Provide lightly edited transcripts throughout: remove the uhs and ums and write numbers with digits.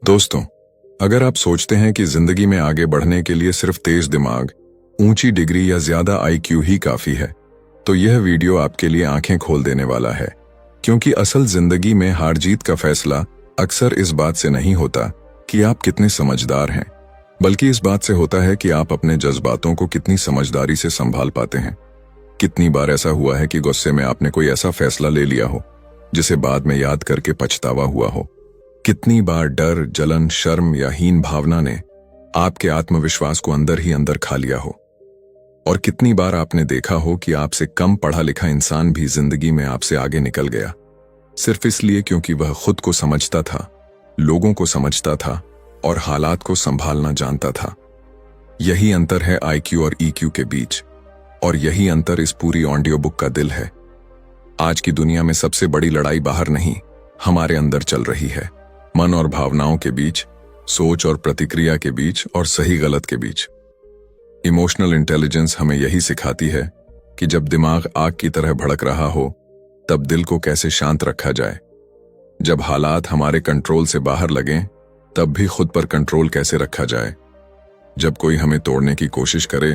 दोस्तों, अगर आप सोचते हैं कि जिंदगी में आगे बढ़ने के लिए सिर्फ तेज दिमाग, ऊंची डिग्री या ज्यादा आईक्यू ही काफी है, तो यह वीडियो आपके लिए आंखें खोल देने वाला है। क्योंकि असल जिंदगी में हार जीत का फैसला अक्सर इस बात से नहीं होता कि आप कितने समझदार हैं, बल्कि इस बात से होता है कि आप अपने जज्बातों को कितनी समझदारी से संभाल पाते हैं। कितनी बार ऐसा हुआ है कि गुस्से में आपने कोई ऐसा फैसला ले लिया हो जिसे बाद में याद करके पछतावा हुआ हो। कितनी बार डर, जलन, शर्म या हीन भावना ने आपके आत्मविश्वास को अंदर ही अंदर खा लिया हो। और कितनी बार आपने देखा हो कि आपसे कम पढ़ा लिखा इंसान भी जिंदगी में आपसे आगे निकल गया, सिर्फ इसलिए क्योंकि वह खुद को समझता था, लोगों को समझता था और हालात को संभालना जानता था। यही अंतर है आईक्यू और ईक्यू के बीच, और यही अंतर इस पूरी ऑडियो बुक का दिल है। आज की दुनिया में सबसे बड़ी लड़ाई बाहर नहीं, हमारे अंदर चल रही है। मन और भावनाओं के बीच, सोच और प्रतिक्रिया के बीच और सही गलत के बीच। इमोशनल इंटेलिजेंस हमें यही सिखाती है कि जब दिमाग आग की तरह भड़क रहा हो, तब दिल को कैसे शांत रखा जाए। जब हालात हमारे कंट्रोल से बाहर लगें, तब भी खुद पर कंट्रोल कैसे रखा जाए। जब कोई हमें तोड़ने की कोशिश करे,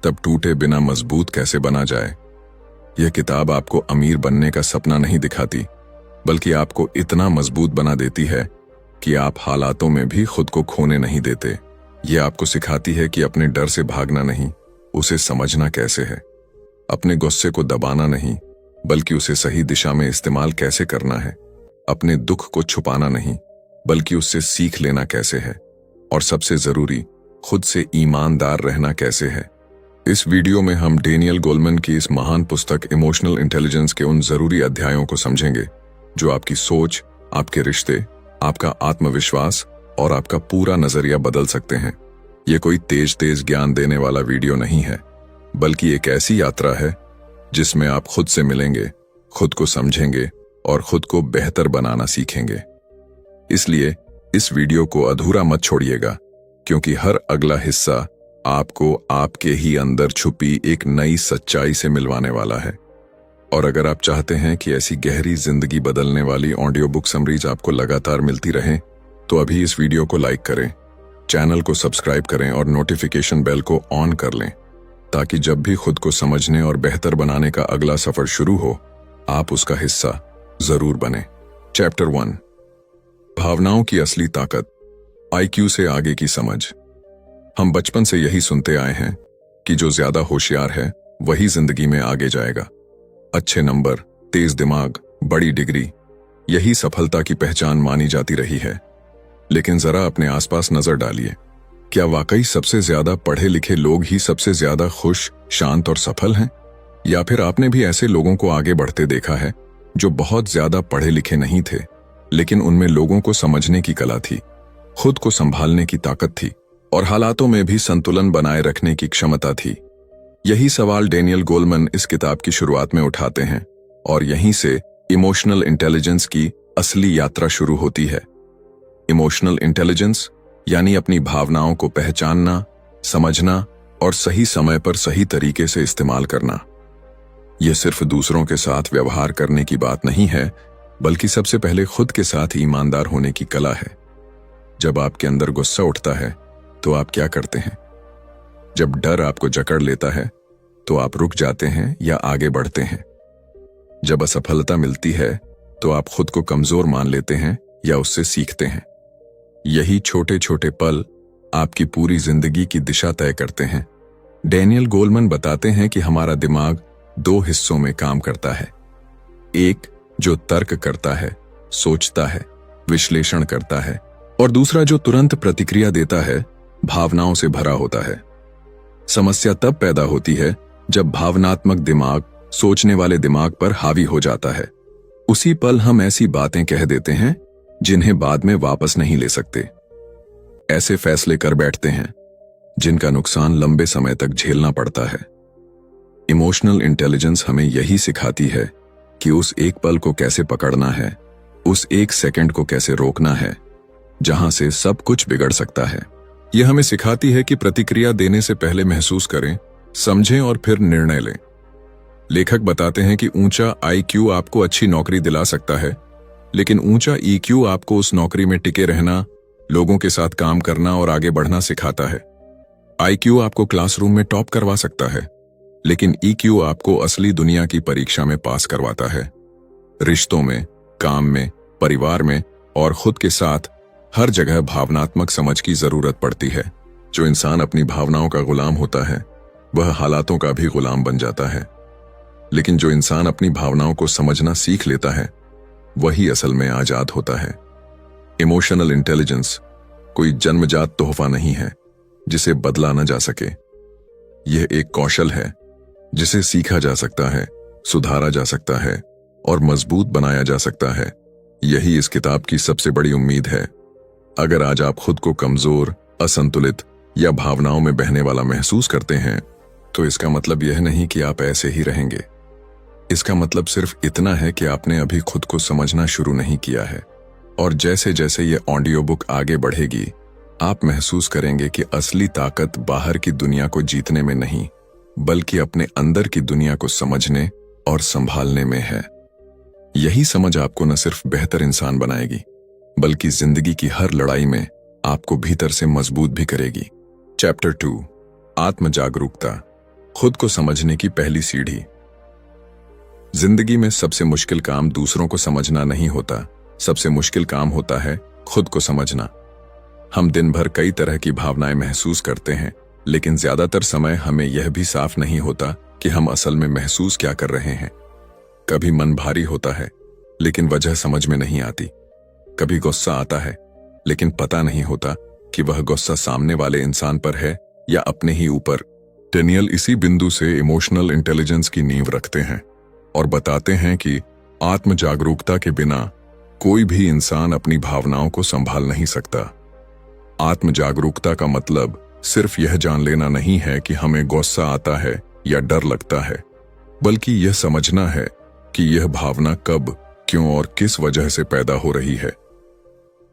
तब टूटे बिना मजबूत कैसे बना जाए। यह किताब आपको अमीर बनने का सपना नहीं दिखाती, बल्कि आपको इतना मजबूत बना देती है कि आप हालातों में भी खुद को खोने नहीं देते। यह आपको सिखाती है कि अपने डर से भागना नहीं, उसे समझना कैसे है। अपने गुस्से को दबाना नहीं, बल्कि उसे सही दिशा में इस्तेमाल कैसे करना है। अपने दुख को छुपाना नहीं, बल्कि उससे सीख लेना कैसे है। और सबसे जरूरी, खुद से ईमानदार रहना कैसे है। इस वीडियो में हम डेनियल गोलमैन की इस महान पुस्तक इमोशनल इंटेलिजेंस के उन जरूरी अध्यायों को समझेंगे जो आपकी सोच, आपके रिश्ते, आपका आत्मविश्वास और आपका पूरा नजरिया बदल सकते हैं। यह कोई तेज ज्ञान देने वाला वीडियो नहीं है, बल्कि एक ऐसी यात्रा है जिसमें आप खुद से मिलेंगे, खुद को समझेंगे और खुद को बेहतर बनाना सीखेंगे। इसलिए इस वीडियो को अधूरा मत छोड़िएगा, क्योंकि हर अगला हिस्सा आपको आपके ही अंदर छुपी एक नई सच्चाई से मिलवाने वाला है। और अगर आप चाहते हैं कि ऐसी गहरी जिंदगी बदलने वाली ऑडियो बुक समरीज आपको लगातार मिलती रहे, तो अभी इस वीडियो को लाइक करें, चैनल को सब्सक्राइब करें और नोटिफिकेशन बेल को ऑन कर लें, ताकि जब भी खुद को समझने और बेहतर बनाने का अगला सफर शुरू हो, आप उसका हिस्सा जरूर बने। चैप्टर 1, भावनाओं की असली ताकत, आईक्यू से आगे की समझ। हम बचपन से यही सुनते आए हैं कि जो ज्यादा होशियार है वही जिंदगी में आगे जाएगा। अच्छे नंबर, तेज दिमाग, बड़ी डिग्री, यही सफलता की पहचान मानी जाती रही है। लेकिन जरा अपने आसपास नजर डालिए, क्या वाकई सबसे ज्यादा पढ़े लिखे लोग ही सबसे ज्यादा खुश, शांत और सफल हैं? या फिर आपने भी ऐसे लोगों को आगे बढ़ते देखा है जो बहुत ज्यादा पढ़े लिखे नहीं थे, लेकिन उनमें लोगों को समझने की कला थी, खुद को संभालने की ताकत थी और हालातों में भी संतुलन बनाए रखने की क्षमता थी। यही सवाल डेनियल गोलमैन इस किताब की शुरुआत में उठाते हैं, और यहीं से इमोशनल इंटेलिजेंस की असली यात्रा शुरू होती है। इमोशनल इंटेलिजेंस यानी अपनी भावनाओं को पहचानना, समझना और सही समय पर सही तरीके से इस्तेमाल करना। यह सिर्फ दूसरों के साथ व्यवहार करने की बात नहीं है, बल्कि सबसे पहले खुद के साथ ईमानदार होने की कला है। जब आपके अंदर गुस्सा उठता है तो आप क्या करते हैं? जब डर आपको जकड़ लेता है तो आप रुक जाते हैं या आगे बढ़ते हैं? जब असफलता मिलती है तो आप खुद को कमजोर मान लेते हैं या उससे सीखते हैं? यही छोटे छोटे पल आपकी पूरी जिंदगी की दिशा तय करते हैं। डेनियल गोलमैन बताते हैं कि हमारा दिमाग 2 हिस्सों में काम करता है। एक जो तर्क करता है, सोचता है, विश्लेषण करता है, और दूसरा जो तुरंत प्रतिक्रिया देता है, भावनाओं से भरा होता है। समस्या तब पैदा होती है जब भावनात्मक दिमाग सोचने वाले दिमाग पर हावी हो जाता है। उसी पल हम ऐसी बातें कह देते हैं जिन्हें बाद में वापस नहीं ले सकते। ऐसे फैसले कर बैठते हैं जिनका नुकसान लंबे समय तक झेलना पड़ता है। इमोशनल इंटेलिजेंस हमें यही सिखाती है कि उस एक पल को कैसे पकड़ना है, उस एक सेकंड को कैसे रोकना है जहां से सब कुछ बिगड़ सकता है। यह हमें सिखाती है कि प्रतिक्रिया देने से पहले महसूस करें, समझें और फिर निर्णय लें। लेखक बताते हैं कि ऊंचा आईक्यू आपको अच्छी नौकरी दिला सकता है, लेकिन ऊंचा ईक्यू आपको उस नौकरी में टिके रहना, लोगों के साथ काम करना और आगे बढ़ना सिखाता है। आईक्यू आपको क्लासरूम में टॉप करवा सकता है, लेकिन ईक्यू आपको असली दुनिया की परीक्षा में पास करवाता है। रिश्तों में, काम में, परिवार में और खुद के साथ हर जगह भावनात्मक समझ की जरूरत पड़ती है। जो इंसान अपनी भावनाओं का गुलाम होता है वह हालातों का भी गुलाम बन जाता है, लेकिन जो इंसान अपनी भावनाओं को समझना सीख लेता है वही असल में आजाद होता है। इमोशनल इंटेलिजेंस कोई जन्मजात तोहफा नहीं है जिसे बदला न जा सके। यह एक कौशल है जिसे सीखा जा सकता है, सुधारा जा सकता है और मजबूत बनाया जा सकता है। यही इस किताब की सबसे बड़ी उम्मीद है। अगर आज आप खुद को कमजोर, असंतुलित या भावनाओं में बहने वाला महसूस करते हैं, तो इसका मतलब यह नहीं कि आप ऐसे ही रहेंगे। इसका मतलब सिर्फ इतना है कि आपने अभी खुद को समझना शुरू नहीं किया है। और जैसे जैसे ये ऑडियो बुक आगे बढ़ेगी, आप महसूस करेंगे कि असली ताकत बाहर की दुनिया को जीतने में नहीं, बल्कि अपने अंदर की दुनिया को समझने और संभालने में है। यही समझ आपको न सिर्फ बेहतर इंसान बनाएगी, बल्कि जिंदगी की हर लड़ाई में आपको भीतर से मजबूत भी करेगी। चैप्टर 2, आत्म जागरूकता, खुद को समझने की पहली सीढ़ी। जिंदगी में सबसे मुश्किल काम दूसरों को समझना नहीं होता, सबसे मुश्किल काम होता है खुद को समझना। हम दिन भर कई तरह की भावनाएं महसूस करते हैं, लेकिन ज्यादातर समय हमें यह भी साफ नहीं होता कि हम असल में महसूस क्या कर रहे हैं। कभी मन भारी होता है, लेकिन वजह समझ में नहीं आती। कभी गुस्सा आता है, लेकिन पता नहीं होता कि वह गुस्सा सामने वाले इंसान पर है या अपने ही ऊपर। डेनियल इसी बिंदु से इमोशनल इंटेलिजेंस की नींव रखते हैं और बताते हैं कि आत्म जागरूकता के बिना कोई भी इंसान अपनी भावनाओं को संभाल नहीं सकता। आत्म जागरूकता का मतलब सिर्फ यह जान लेना नहीं है कि हमें गुस्सा आता है या डर लगता है, बल्कि यह समझना है कि यह भावना कब, क्यों और किस वजह से पैदा हो रही है।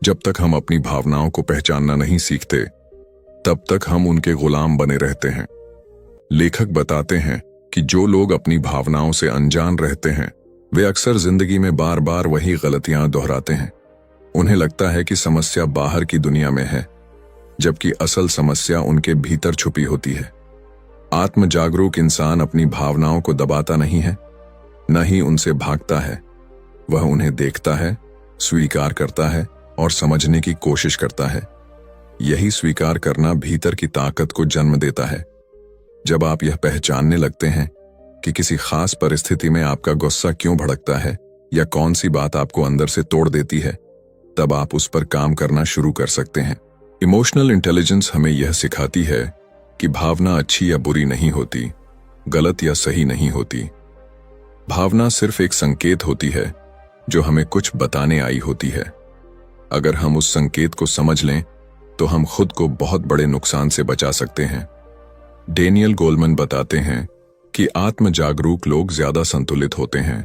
जब तक हम अपनी भावनाओं को पहचानना नहीं सीखते, तब तक हम उनके गुलाम बने रहते हैं। लेखक बताते हैं कि जो लोग अपनी भावनाओं से अनजान रहते हैं, वे अक्सर जिंदगी में बार बार वही गलतियां दोहराते हैं। उन्हें लगता है कि समस्या बाहर की दुनिया में है, जबकि असल समस्या उनके भीतर छुपी होती है। आत्म जागरूक इंसान अपनी भावनाओं को दबाता नहीं है, न ही उनसे भागता है। वह उन्हें देखता है, स्वीकार करता है और समझने की कोशिश करता है। यही स्वीकार करना भीतर की ताकत को जन्म देता है। जब आप यह पहचानने लगते हैं कि किसी खास परिस्थिति में आपका गुस्सा क्यों भड़कता है या कौन सी बात आपको अंदर से तोड़ देती है, तब आप उस पर काम करना शुरू कर सकते हैं। इमोशनल इंटेलिजेंस हमें यह सिखाती है कि भावना अच्छी या बुरी नहीं होती, गलत या सही नहीं होती। भावना सिर्फ एक संकेत होती है जो हमें कुछ बताने आई होती है। अगर हम उस संकेत को समझ लें तो हम खुद को बहुत बड़े नुकसान से बचा सकते हैं। डेनियल गोलमैन बताते हैं कि आत्म जागरूक लोग ज्यादा संतुलित होते हैं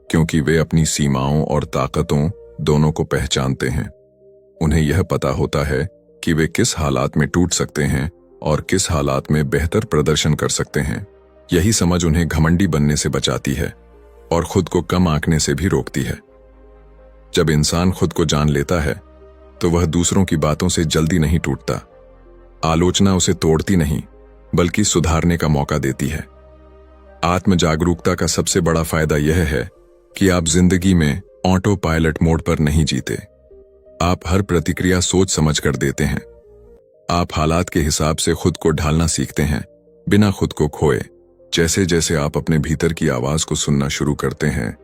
क्योंकि वे अपनी सीमाओं और ताकतों दोनों को पहचानते हैं। उन्हें यह पता होता है कि वे किस हालात में टूट सकते हैं और किस हालात में बेहतर प्रदर्शन कर सकते हैं। यही समझ उन्हें घमंडी बनने से बचाती है और खुद को कम आंकने से भी रोकती है। जब इंसान खुद को जान लेता है तो वह दूसरों की बातों से जल्दी नहीं टूटता। आलोचना उसे तोड़ती नहीं, बल्कि सुधारने का मौका देती है। आत्म जागरूकता का सबसे बड़ा फायदा यह है कि आप जिंदगी में ऑटो पायलट मोड पर नहीं जीते। आप हर प्रतिक्रिया सोच समझ कर देते हैं। आप हालात के हिसाब से खुद को ढालना सीखते हैं, बिना खुद को खोए। जैसे जैसे आप अपने भीतर की आवाज को सुनना शुरू करते हैं,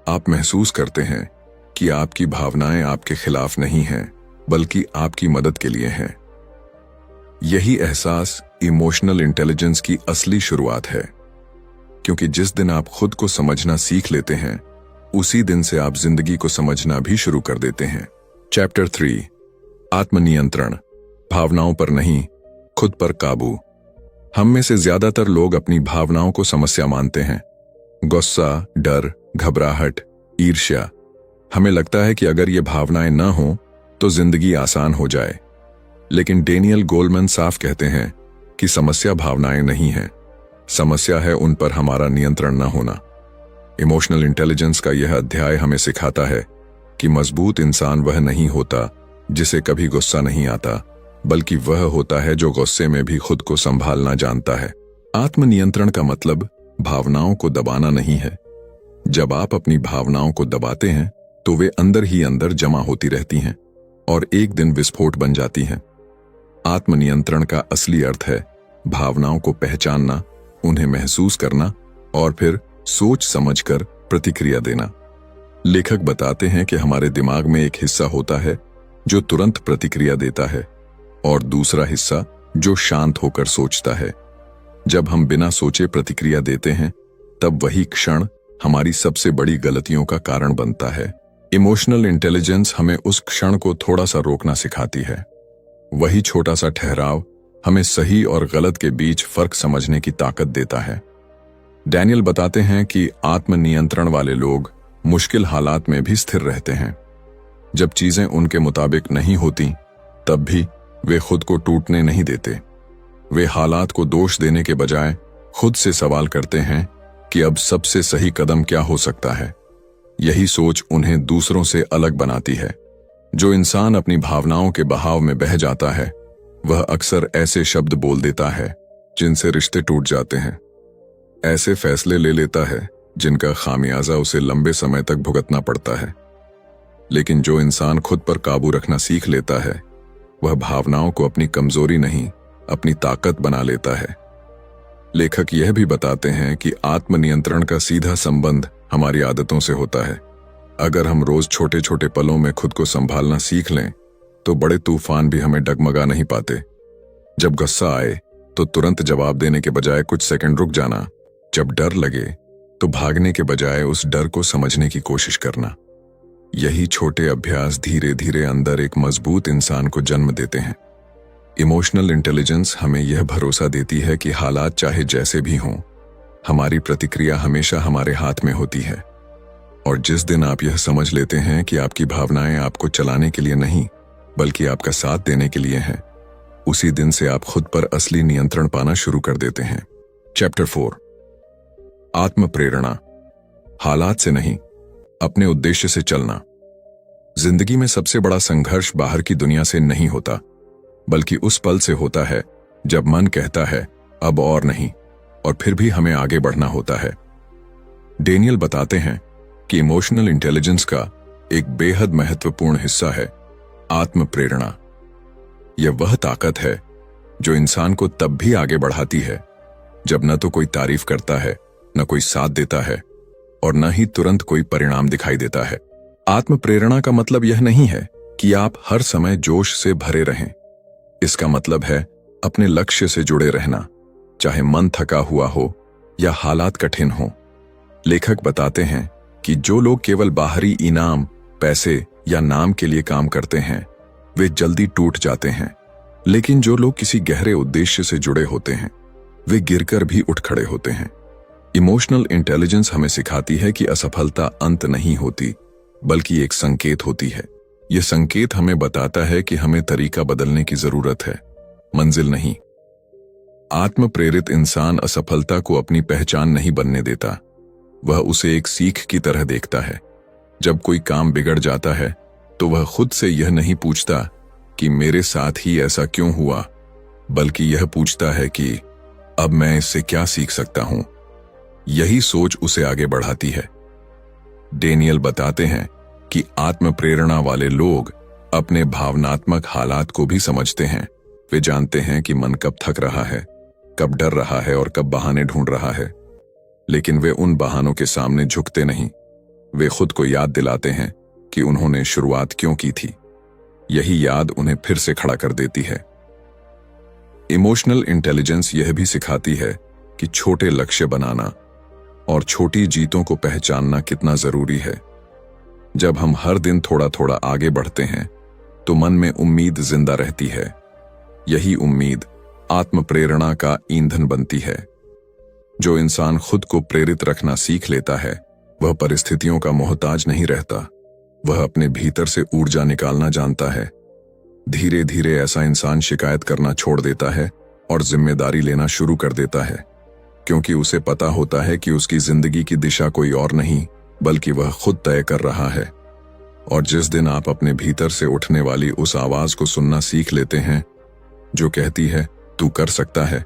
आप महसूस करते हैं कि आपकी भावनाएं आपके खिलाफ नहीं हैं, बल्कि आपकी मदद के लिए हैं। यही एहसास इमोशनल इंटेलिजेंस की असली शुरुआत है, क्योंकि जिस दिन आप खुद को समझना सीख लेते हैं, उसी दिन से आप जिंदगी को समझना भी शुरू कर देते हैं। चैप्टर 3, आत्मनियंत्रण, भावनाओं पर नहीं, खुद पर काबू। हम में से ज्यादातर लोग अपनी भावनाओं को समस्या मानते हैं। गुस्सा, डर, घबराहट, ईर्ष्या। हमें लगता है कि अगर ये भावनाएं न हों तो जिंदगी आसान हो जाए। लेकिन डेनियल गोलमैन साफ कहते हैं कि समस्या भावनाएं नहीं है, समस्या है उन पर हमारा नियंत्रण न होना। इमोशनल इंटेलिजेंस का यह अध्याय हमें सिखाता है कि मजबूत इंसान वह नहीं होता जिसे कभी गुस्सा नहीं आता, बल्कि वह होता है जो गुस्से में भी खुद को संभालना जानता है। आत्मनियंत्रण का मतलब भावनाओं को दबाना नहीं है। जब आप अपनी भावनाओं को दबाते हैं तो वे अंदर ही अंदर जमा होती रहती हैं और एक दिन विस्फोट बन जाती हैं। आत्मनियंत्रण का असली अर्थ है भावनाओं को पहचानना, उन्हें महसूस करना और फिर सोच समझकर प्रतिक्रिया देना। लेखक बताते हैं कि हमारे दिमाग में एक हिस्सा होता है जो तुरंत प्रतिक्रिया देता है और दूसरा हिस्सा जो शांत होकर सोचता है। जब हम बिना सोचे प्रतिक्रिया देते हैं तब वही क्षण हमारी सबसे बड़ी गलतियों का कारण बनता है। इमोशनल इंटेलिजेंस हमें उस क्षण को थोड़ा सा रोकना सिखाती है। वही छोटा सा ठहराव हमें सही और गलत के बीच फर्क समझने की ताकत देता है। डैनियल बताते हैं कि आत्मनियंत्रण वाले लोग मुश्किल हालात में भी स्थिर रहते हैं। जब चीजें उनके मुताबिक नहीं होती तब भी वे खुद को टूटने नहीं देते। वे हालात को दोष देने के बजाय खुद से सवाल करते हैं कि अब सबसे सही कदम क्या हो सकता है। यही सोच उन्हें दूसरों से अलग बनाती है। जो इंसान अपनी भावनाओं के बहाव में बह जाता है वह अक्सर ऐसे शब्द बोल देता है जिनसे रिश्ते टूट जाते हैं। ऐसे फैसले ले लेता है जिनका खामियाजा उसे लंबे समय तक भुगतना पड़ता है। लेकिन जो इंसान खुद पर काबू रखना सीख लेता है वह भावनाओं को अपनी कमजोरी नहीं, अपनी ताकत बना लेता है। लेखक यह भी बताते हैं कि आत्मनियंत्रण का सीधा संबंध हमारी आदतों से होता है। अगर हम रोज छोटे छोटे पलों में खुद को संभालना सीख लें तो बड़े तूफान भी हमें डगमगा नहीं पाते। जब गुस्सा आए तो तुरंत जवाब देने के बजाय कुछ सेकंड रुक जाना, जब डर लगे तो भागने के बजाय उस डर को समझने की कोशिश करना। यही छोटे अभ्यास धीरे धीरे अंदर एक मजबूत इंसान को जन्म देते हैं। इमोशनल इंटेलिजेंस हमें यह भरोसा देती है कि हालात चाहे जैसे भी हों, हमारी प्रतिक्रिया हमेशा हमारे हाथ में होती है। और जिस दिन आप यह समझ लेते हैं कि आपकी भावनाएं आपको चलाने के लिए नहीं बल्कि आपका साथ देने के लिए हैं, उसी दिन से आप खुद पर असली नियंत्रण पाना शुरू कर देते हैं। चैप्टर 4, आत्म प्रेरणा। हालात से नहीं, अपने उद्देश्य से चलना। जिंदगी में सबसे बड़ा संघर्ष बाहर की दुनिया से नहीं होता, बल्कि उस पल से होता है जब मन कहता है अब और नहीं, और फिर भी हमें आगे बढ़ना होता है। डैनियल बताते हैं कि इमोशनल इंटेलिजेंस का एक बेहद महत्वपूर्ण हिस्सा है आत्म प्रेरणा। यह वह ताकत है जो इंसान को तब भी आगे बढ़ाती है जब न तो कोई तारीफ करता है, न कोई साथ देता है और न ही तुरंत कोई परिणाम दिखाई देता है। आत्म प्रेरणा का मतलब यह नहीं है कि आप हर समय जोश से भरे रहें। इसका मतलब है अपने लक्ष्य से जुड़े रहना, चाहे मन थका हुआ हो या हालात कठिन हो। लेखक बताते हैं कि जो लोग केवल बाहरी इनाम, पैसे या नाम के लिए काम करते हैं वे जल्दी टूट जाते हैं, लेकिन जो लोग किसी गहरे उद्देश्य से जुड़े होते हैं वे गिरकर भी उठ खड़े होते हैं। इमोशनल इंटेलिजेंस हमें सिखाती है कि असफलता अंत नहीं होती बल्कि एक संकेत होती है। यह संकेत हमें बताता है कि हमें तरीका बदलने की जरूरत है, मंजिल नहीं। आत्म प्रेरित इंसान असफलता को अपनी पहचान नहीं बनने देता, वह उसे एक सीख की तरह देखता है। जब कोई काम बिगड़ जाता है तो वह खुद से यह नहीं पूछता कि मेरे साथ ही ऐसा क्यों हुआ, बल्कि यह पूछता है कि अब मैं इससे क्या सीख सकता हूं। यही सोच उसे आगे बढ़ाती है। डैनियल बताते हैं कि आत्म प्रेरणा वाले लोग अपने भावनात्मक हालात को भी समझते हैं। वे जानते हैं कि मन कब थक रहा है, कब डर रहा है और कब बहाने ढूंढ रहा है, लेकिन वे उन बहानों के सामने झुकते नहीं। वे खुद को याद दिलाते हैं कि उन्होंने शुरुआत क्यों की थी। यही याद उन्हें फिर से खड़ा कर देती है। इमोशनल इंटेलिजेंस यह भी सिखाती है कि छोटे लक्ष्य बनाना और छोटी जीतों को पहचानना कितना जरूरी है। जब हम हर दिन थोड़ा थोड़ा आगे बढ़ते हैं तो मन में उम्मीद जिंदा रहती है। यही उम्मीद आत्म प्रेरणा का ईंधन बनती है। जो इंसान खुद को प्रेरित रखना सीख लेता है वह परिस्थितियों का मोहताज नहीं रहता, वह अपने भीतर से ऊर्जा निकालना जानता है। धीरे धीरे ऐसा इंसान शिकायत करना छोड़ देता है और जिम्मेदारी लेना शुरू कर देता है, क्योंकि उसे पता होता है कि उसकी जिंदगी की दिशा कोई और नहीं बल्कि वह खुद तय कर रहा है। और जिस दिन आप अपने भीतर से उठने वाली उस आवाज को सुनना सीख लेते हैं जो कहती है तू कर सकता है,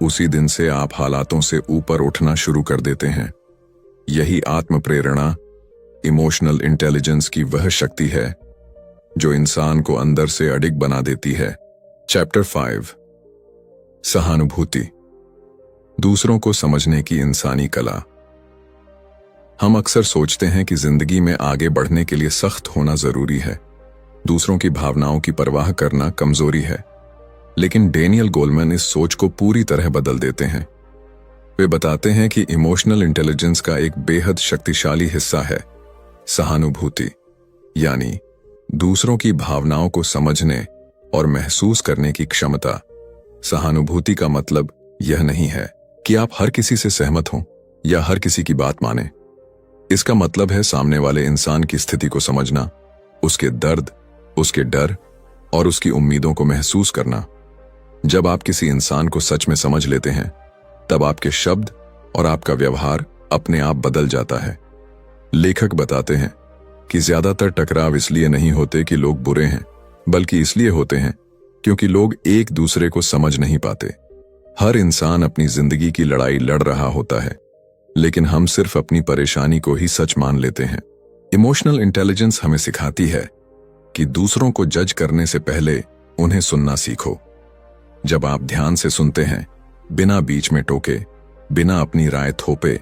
उसी दिन से आप हालातों से ऊपर उठना शुरू कर देते हैं। यही आत्म प्रेरणा, इमोशनल इंटेलिजेंस की वह शक्ति है जो इंसान को अंदर से अडिग बना देती है। चैप्टर 5, सहानुभूति, दूसरों को समझने की इंसानी कला। हम अक्सर सोचते हैं कि जिंदगी में आगे बढ़ने के लिए सख्त होना जरूरी है, दूसरों की भावनाओं की परवाह करना कमजोरी है। लेकिन डैनियल गोलमैन इस सोच को पूरी तरह बदल देते हैं। वे बताते हैं कि इमोशनल इंटेलिजेंस का एक बेहद शक्तिशाली हिस्सा है सहानुभूति, यानी दूसरों की भावनाओं को समझने और महसूस करने की क्षमता। सहानुभूति का मतलब यह नहीं है कि आप हर किसी से सहमत हों या हर किसी की बात मानें। इसका मतलब है सामने वाले इंसान की स्थिति को समझना, उसके दर्द, उसके डर और उसकी उम्मीदों को महसूस करना। जब आप किसी इंसान को सच में समझ लेते हैं, तब आपके शब्द और आपका व्यवहार अपने आप बदल जाता है। लेखक बताते हैं कि ज्यादातर टकराव इसलिए नहीं होते कि लोग बुरे हैं, बल्कि इसलिए होते हैं क्योंकि लोग एक दूसरे को समझ नहीं पाते। हर इंसान अपनी जिंदगी की लड़ाई लड़ रहा होता है, लेकिन हम सिर्फ अपनी परेशानी को ही सच मान लेते हैं। इमोशनल इंटेलिजेंस हमें सिखाती है कि दूसरों को जज करने से पहले उन्हें सुनना सीखो। जब आप ध्यान से सुनते हैं, बिना बीच में टोके, बिना अपनी राय थोपे,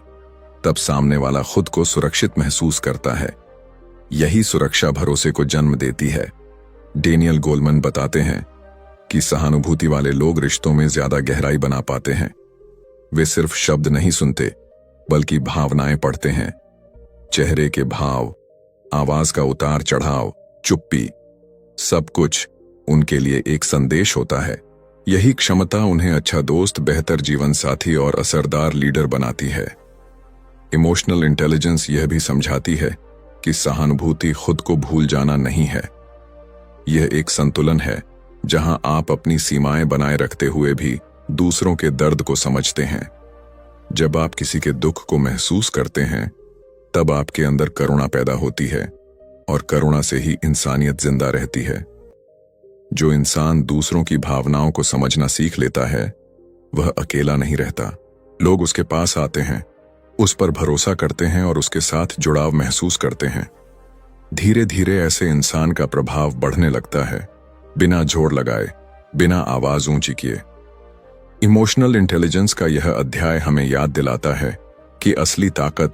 तब सामने वाला खुद को सुरक्षित महसूस करता है। यही सुरक्षा भरोसे को जन्म देती है। डैनियल गोलमैन बताते हैं कि सहानुभूति वाले लोग रिश्तों में ज्यादा गहराई बना पाते हैं। वे सिर्फ शब्द नहीं सुनते, बल्कि भावनाएं पढ़ते हैं। चेहरे के भाव, आवाज का उतार चढ़ाव, चुप्पी, सब कुछ उनके लिए एक संदेश होता है। यही क्षमता उन्हें अच्छा दोस्त, बेहतर जीवन साथी और असरदार लीडर बनाती है। इमोशनल इंटेलिजेंस यह भी समझाती है कि सहानुभूति खुद को भूल जाना नहीं है। यह एक संतुलन है जहां आप अपनी सीमाएं बनाए रखते हुए भी दूसरों के दर्द को समझते हैं। जब आप किसी के दुख को महसूस करते हैं, तब आपके अंदर करुणा पैदा होती है और करुणा से ही इंसानियत जिंदा रहती है। जो इंसान दूसरों की भावनाओं को समझना सीख लेता है, वह अकेला नहीं रहता। लोग उसके पास आते हैं, उस पर भरोसा करते हैं और उसके साथ जुड़ाव महसूस करते हैं। धीरे धीरे ऐसे इंसान का प्रभाव बढ़ने लगता है, बिना जोर लगाए, बिना आवाज ऊंची किए। इमोशनल इंटेलिजेंस का यह अध्याय हमें याद दिलाता है कि असली ताकत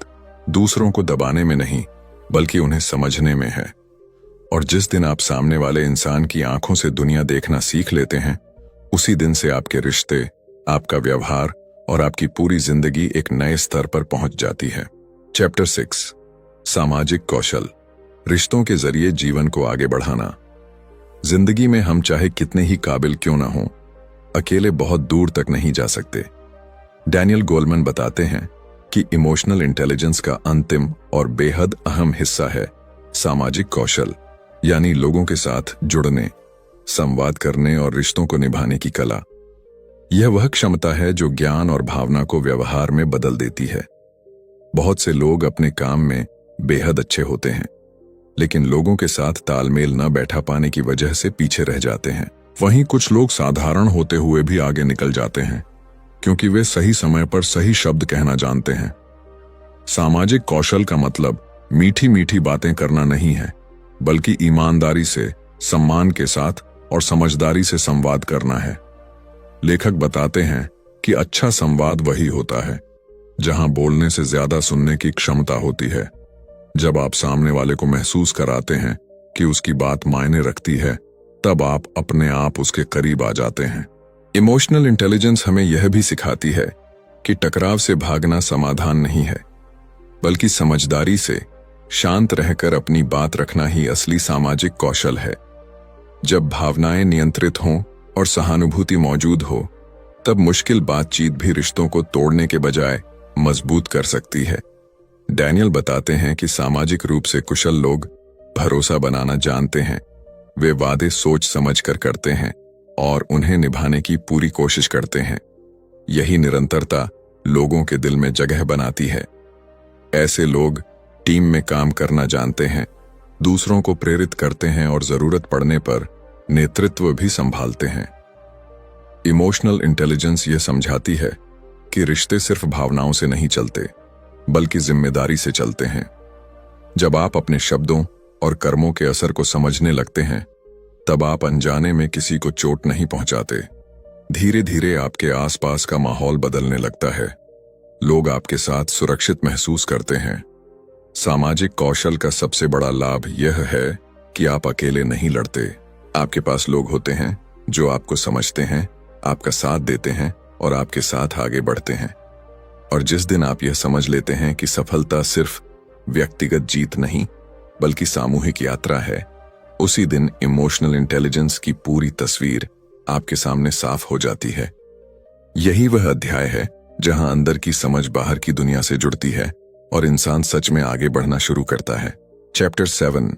दूसरों को दबाने में नहीं, बल्कि उन्हें समझने में है। और जिस दिन आप सामने वाले इंसान की आंखों से दुनिया देखना सीख लेते हैं, उसी दिन से आपके रिश्ते, आपका व्यवहार और आपकी पूरी जिंदगी एक नए स्तर पर पहुंच जाती है। चैप्टर 6, सामाजिक कौशल, रिश्तों के जरिए जीवन को आगे बढ़ाना। जिंदगी में हम चाहे कितने ही काबिल क्यों ना हों, अकेले बहुत दूर तक नहीं जा सकते। डैनियल गोलमैन बताते हैं कि इमोशनल इंटेलिजेंस का अंतिम और बेहद अहम हिस्सा है सामाजिक कौशल, यानी लोगों के साथ जुड़ने, संवाद करने और रिश्तों को निभाने की कला। यह वह क्षमता है जो ज्ञान और भावना को व्यवहार में बदल देती है। बहुत से लोग अपने काम में बेहद अच्छे होते हैं, लेकिन लोगों के साथ तालमेल न बैठा पाने की वजह से पीछे रह जाते हैं। वहीं कुछ लोग साधारण होते हुए भी आगे निकल जाते हैं, क्योंकि वे सही समय पर सही शब्द कहना जानते हैं। सामाजिक कौशल का मतलब मीठी मीठी बातें करना नहीं है, बल्कि ईमानदारी से, सम्मान के साथ और समझदारी से संवाद करना है। लेखक बताते हैं कि अच्छा संवाद वही होता है जहां बोलने से ज्यादा सुनने की क्षमता होती है। जब आप सामने वाले को महसूस कराते हैं कि उसकी बात मायने रखती है, तब आप अपने आप उसके करीब आ जाते हैं। इमोशनल इंटेलिजेंस हमें यह भी सिखाती है कि टकराव से भागना समाधान नहीं है, बल्कि समझदारी से शांत रहकर अपनी बात रखना ही असली सामाजिक कौशल है। जब भावनाएं नियंत्रित हों और सहानुभूति मौजूद हो, तब मुश्किल बातचीत भी रिश्तों को तोड़ने के बजाय मजबूत कर सकती है। डैनियल बताते हैं कि सामाजिक रूप से कुशल लोग भरोसा बनाना जानते हैं। वे वादे सोच समझ कर करते हैं और उन्हें निभाने की पूरी कोशिश करते हैं। यही निरंतरता लोगों के दिल में जगह बनाती है। ऐसे लोग टीम में काम करना जानते हैं, दूसरों को प्रेरित करते हैं और जरूरत पड़ने पर नेतृत्व भी संभालते हैं। इमोशनल इंटेलिजेंस यह समझाती है कि रिश्ते सिर्फ भावनाओं से नहीं चलते, बल्कि जिम्मेदारी से चलते हैं। जब आप अपने शब्दों और कर्मों के असर को समझने लगते हैं, तब आप अनजाने में किसी को चोट नहीं पहुंचाते। धीरे धीरे आपके आसपास का माहौल बदलने लगता है। लोग आपके साथ सुरक्षित महसूस करते हैं। सामाजिक कौशल का सबसे बड़ा लाभ यह है कि आप अकेले नहीं लड़ते। आपके पास लोग होते हैं जो आपको समझते हैं, आपका साथ देते हैं और आपके साथ आगे बढ़ते हैं। और जिस दिन आप यह समझ लेते हैं कि सफलता सिर्फ व्यक्तिगत जीत नहीं, बल्कि सामूहिक यात्रा है, उसी दिन इमोशनल इंटेलिजेंस की पूरी तस्वीर आपके सामने साफ हो जाती है। यही वह अध्याय है जहां अंदर की समझ बाहर की दुनिया से जुड़ती है और इंसान सच में आगे बढ़ना शुरू करता है। चैप्टर 7,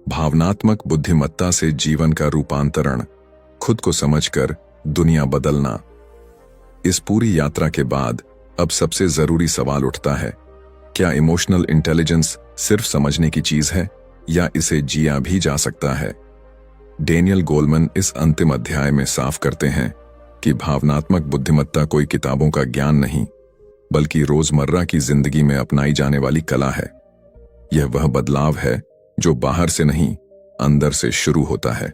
भावनात्मक बुद्धिमत्ता से जीवन का रूपांतरण, खुद को समझकर दुनिया बदलना। इस पूरी यात्रा के बाद अब सबसे जरूरी सवाल उठता है, क्या इमोशनल इंटेलिजेंस सिर्फ समझने की चीज है या इसे जिया भी जा सकता है? डेनियल गोलमैन इस अंतिम अध्याय में साफ करते हैं कि भावनात्मक बुद्धिमत्ता कोई किताबों का ज्ञान नहीं, बल्कि रोजमर्रा की जिंदगी में अपनाई जाने वाली कला है। यह वह बदलाव है जो बाहर से नहीं, अंदर से शुरू होता है।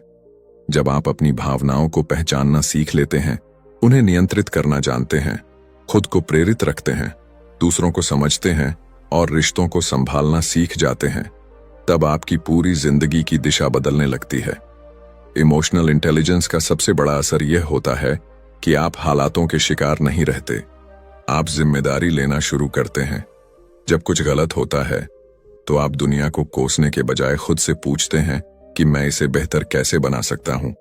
जब आप अपनी भावनाओं को पहचानना सीख लेते हैं, उन्हें नियंत्रित करना जानते हैं, खुद को प्रेरित रखते हैं, दूसरों को समझते हैं और रिश्तों को संभालना सीख जाते हैं, तब आपकी पूरी जिंदगी की दिशा बदलने लगती है। इमोशनल इंटेलिजेंस का सबसे बड़ा असर यह होता है कि आप हालातों के शिकार नहीं रहते। आप जिम्मेदारी लेना शुरू करते हैं। जब कुछ गलत होता है तो आप दुनिया को कोसने के बजाय खुद से पूछते हैं कि मैं इसे बेहतर कैसे बना सकता हूं।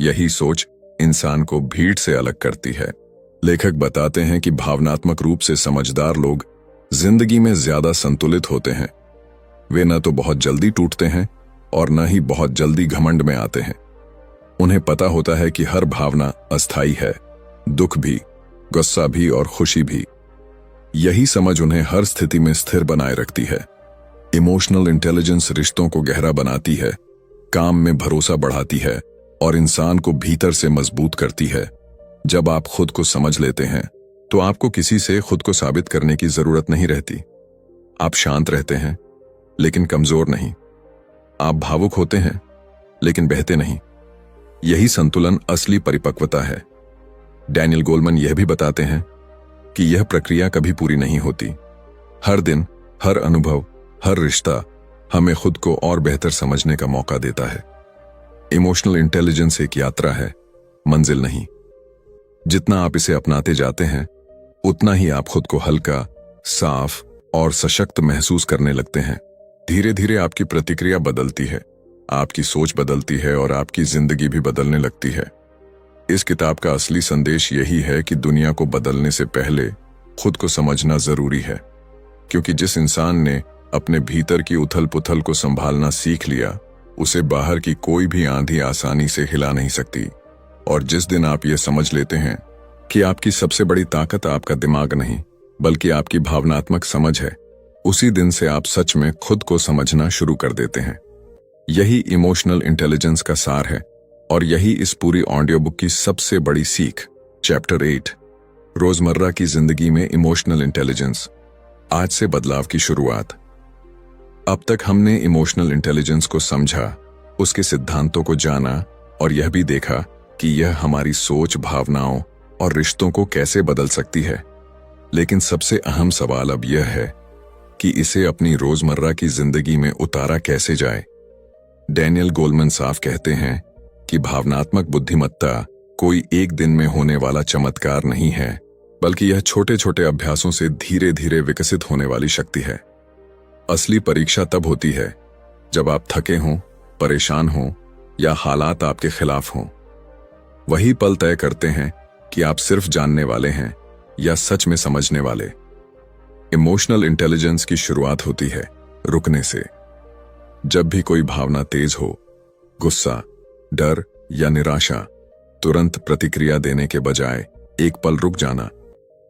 यही सोच इंसान को भीड़ से अलग करती है। लेखक बताते हैं कि भावनात्मक रूप से समझदार लोग जिंदगी में ज्यादा संतुलित होते हैं। वे न तो बहुत जल्दी टूटते हैं और न ही बहुत जल्दी घमंड में आते हैं। उन्हें पता होता है कि हर भावना अस्थायी है, दुख भी, गुस्सा भी और खुशी भी। यही समझ उन्हें हर स्थिति में स्थिर बनाए रखती है। इमोशनल इंटेलिजेंस रिश्तों को गहरा बनाती है, काम में भरोसा बढ़ाती है और इंसान को भीतर से मजबूत करती है। जब आप खुद को समझ लेते हैं तो आपको किसी से खुद को साबित करने की जरूरत नहीं रहती। आप शांत रहते हैं लेकिन कमजोर नहीं। आप भावुक होते हैं लेकिन बहते नहीं। यही संतुलन असली परिपक्वता है। डैनियल गोलमैन यह भी बताते हैं कि यह प्रक्रिया कभी पूरी नहीं होती। हर दिन, हर अनुभव, हर रिश्ता हमें खुद को और बेहतर समझने का मौका देता है। इमोशनल इंटेलिजेंस एक यात्रा है, मंजिल नहीं। जितना आप इसे अपनाते जाते हैं, उतना ही आप खुद को हल्का, साफ और सशक्त महसूस करने लगते हैं। धीरे धीरे आपकी प्रतिक्रिया बदलती है, आपकी सोच बदलती है और आपकी जिंदगी भी बदलने लगती है। इस किताब का असली संदेश यही है कि दुनिया को बदलने से पहले खुद को समझना जरूरी है, क्योंकि जिस इंसान ने अपने भीतर की उथल पुथल को संभालना सीख लिया, उसे बाहर की कोई भी आंधी आसानी से हिला नहीं सकती। और जिस दिन आप ये समझ लेते हैं कि आपकी सबसे बड़ी ताकत आपका दिमाग नहीं, बल्कि आपकी भावनात्मक समझ है, उसी दिन से आप सच में खुद को समझना शुरू कर देते हैं। यही इमोशनल इंटेलिजेंस का सार है और यही इस पूरी ऑडियो बुक की सबसे बड़ी सीख। चैप्टर 8, रोजमर्रा की जिंदगी में इमोशनल इंटेलिजेंस, आज से बदलाव की शुरुआत। अब तक हमने इमोशनल इंटेलिजेंस को समझा, उसके सिद्धांतों को जाना और यह भी देखा कि यह हमारी सोच, भावनाओं और रिश्तों को कैसे बदल सकती है। लेकिन सबसे अहम सवाल अब यह है कि इसे अपनी रोजमर्रा की जिंदगी में उतारा कैसे जाए। डैनियल गोलमैन साफ कहते हैं कि भावनात्मक बुद्धिमत्ता कोई एक दिन में होने वाला चमत्कार नहीं है, बल्कि यह छोटे छोटे अभ्यासों से धीरे धीरे विकसित होने वाली शक्ति है। असली परीक्षा तब होती है जब आप थके हों, परेशान हों या हालात आपके खिलाफ हों। वही पल तय करते हैं कि आप सिर्फ जानने वाले हैं या सच में समझने वाले। इमोशनल इंटेलिजेंस की शुरुआत होती है रुकने से। जब भी कोई भावना तेज हो, गुस्सा, डर या निराशा, तुरंत प्रतिक्रिया देने के बजाय एक पल रुक जाना।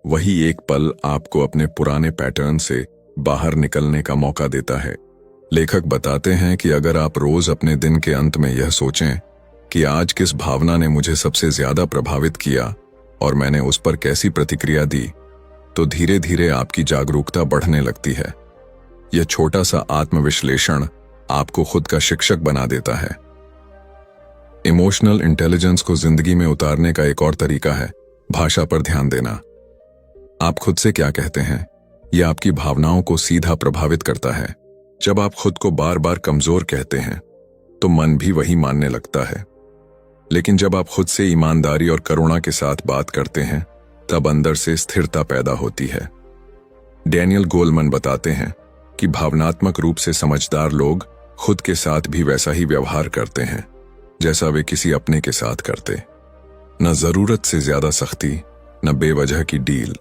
वही एक पल आपको अपने पुराने पैटर्न से बाहर निकलने का मौका देता है। लेखक बताते हैं कि अगर आप रोज अपने दिन के अंत में यह सोचें कि आज किस भावना ने मुझे सबसे ज्यादा प्रभावित किया और मैंने उस पर कैसी प्रतिक्रिया दी, तो धीरे धीरे आपकी जागरूकता बढ़ने लगती है। यह छोटा सा आत्मविश्लेषण आपको खुद का शिक्षक बना देता है। इमोशनल इंटेलिजेंस को जिंदगी में उतारने का एक और तरीका है भाषा पर ध्यान देना। आप खुद से क्या कहते हैं, यह आपकी भावनाओं को सीधा प्रभावित करता है। जब आप खुद को बार बार कमजोर कहते हैं तो मन भी वही मानने लगता है, लेकिन जब आप खुद से ईमानदारी और करुणा के साथ बात करते हैं तब अंदर से स्थिरता पैदा होती है। डैनियल गोलमैन बताते हैं कि भावनात्मक रूप से समझदार लोग खुद के साथ भी वैसा ही व्यवहार करते हैं जैसा वे किसी अपने के साथ करते। न जरूरत से ज्यादा सख्ती, न बेवजह की डील।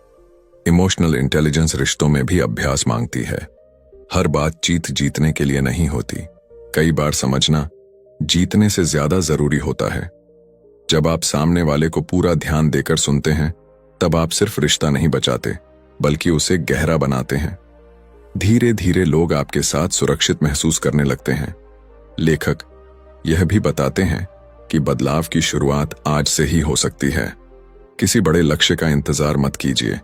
इमोशनल इंटेलिजेंस रिश्तों में भी अभ्यास मांगती है। हर बातचीत जीतने के लिए नहीं होती, कई बार समझना जीतने से ज्यादा जरूरी होता है। जब आप सामने वाले को पूरा ध्यान देकर सुनते हैं तब आप सिर्फ रिश्ता नहीं बचाते बल्कि उसे गहरा बनाते हैं। धीरे धीरे लोग आपके साथ सुरक्षित महसूस करने लगते हैं। लेखक यह भी बताते हैं कि बदलाव की शुरुआत आज से ही हो सकती है। किसी बड़े लक्ष्य का इंतजार मत कीजिए।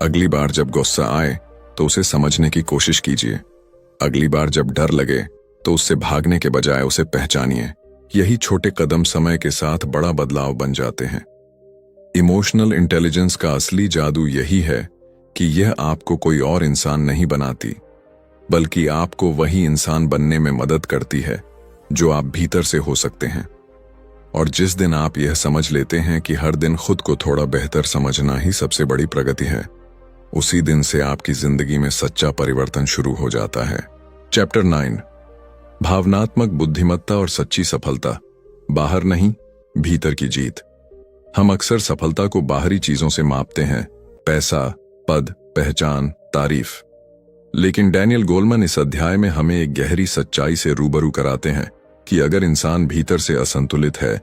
अगली बार जब गुस्सा आए तो उसे समझने की कोशिश कीजिए। अगली बार जब डर लगे तो उससे भागने के बजाय उसे पहचानिए। यही छोटे कदम समय के साथ बड़ा बदलाव बन जाते हैं। इमोशनल इंटेलिजेंस का असली जादू यही है कि यह आपको कोई और इंसान नहीं बनाती, बल्कि आपको वही इंसान बनने में मदद करती है जो आप भीतर से हो सकते हैं। और जिस दिन आप यह समझ लेते हैं कि हर दिन खुद को थोड़ा बेहतर समझना ही सबसे बड़ी प्रगति है, उसी दिन से आपकी जिंदगी में सच्चा परिवर्तन शुरू हो जाता है। चैप्टर 9, भावनात्मक बुद्धिमत्ता और सच्ची सफलता। बाहर नहीं, भीतर की जीत। हम अक्सर सफलता को बाहरी चीजों से मापते हैं, पैसा, पद, पहचान, तारीफ। लेकिन डैनियल गोलमैन इस अध्याय में हमें एक गहरी सच्चाई से रूबरू कराते हैं कि अगर इंसान भीतर से असंतुलित है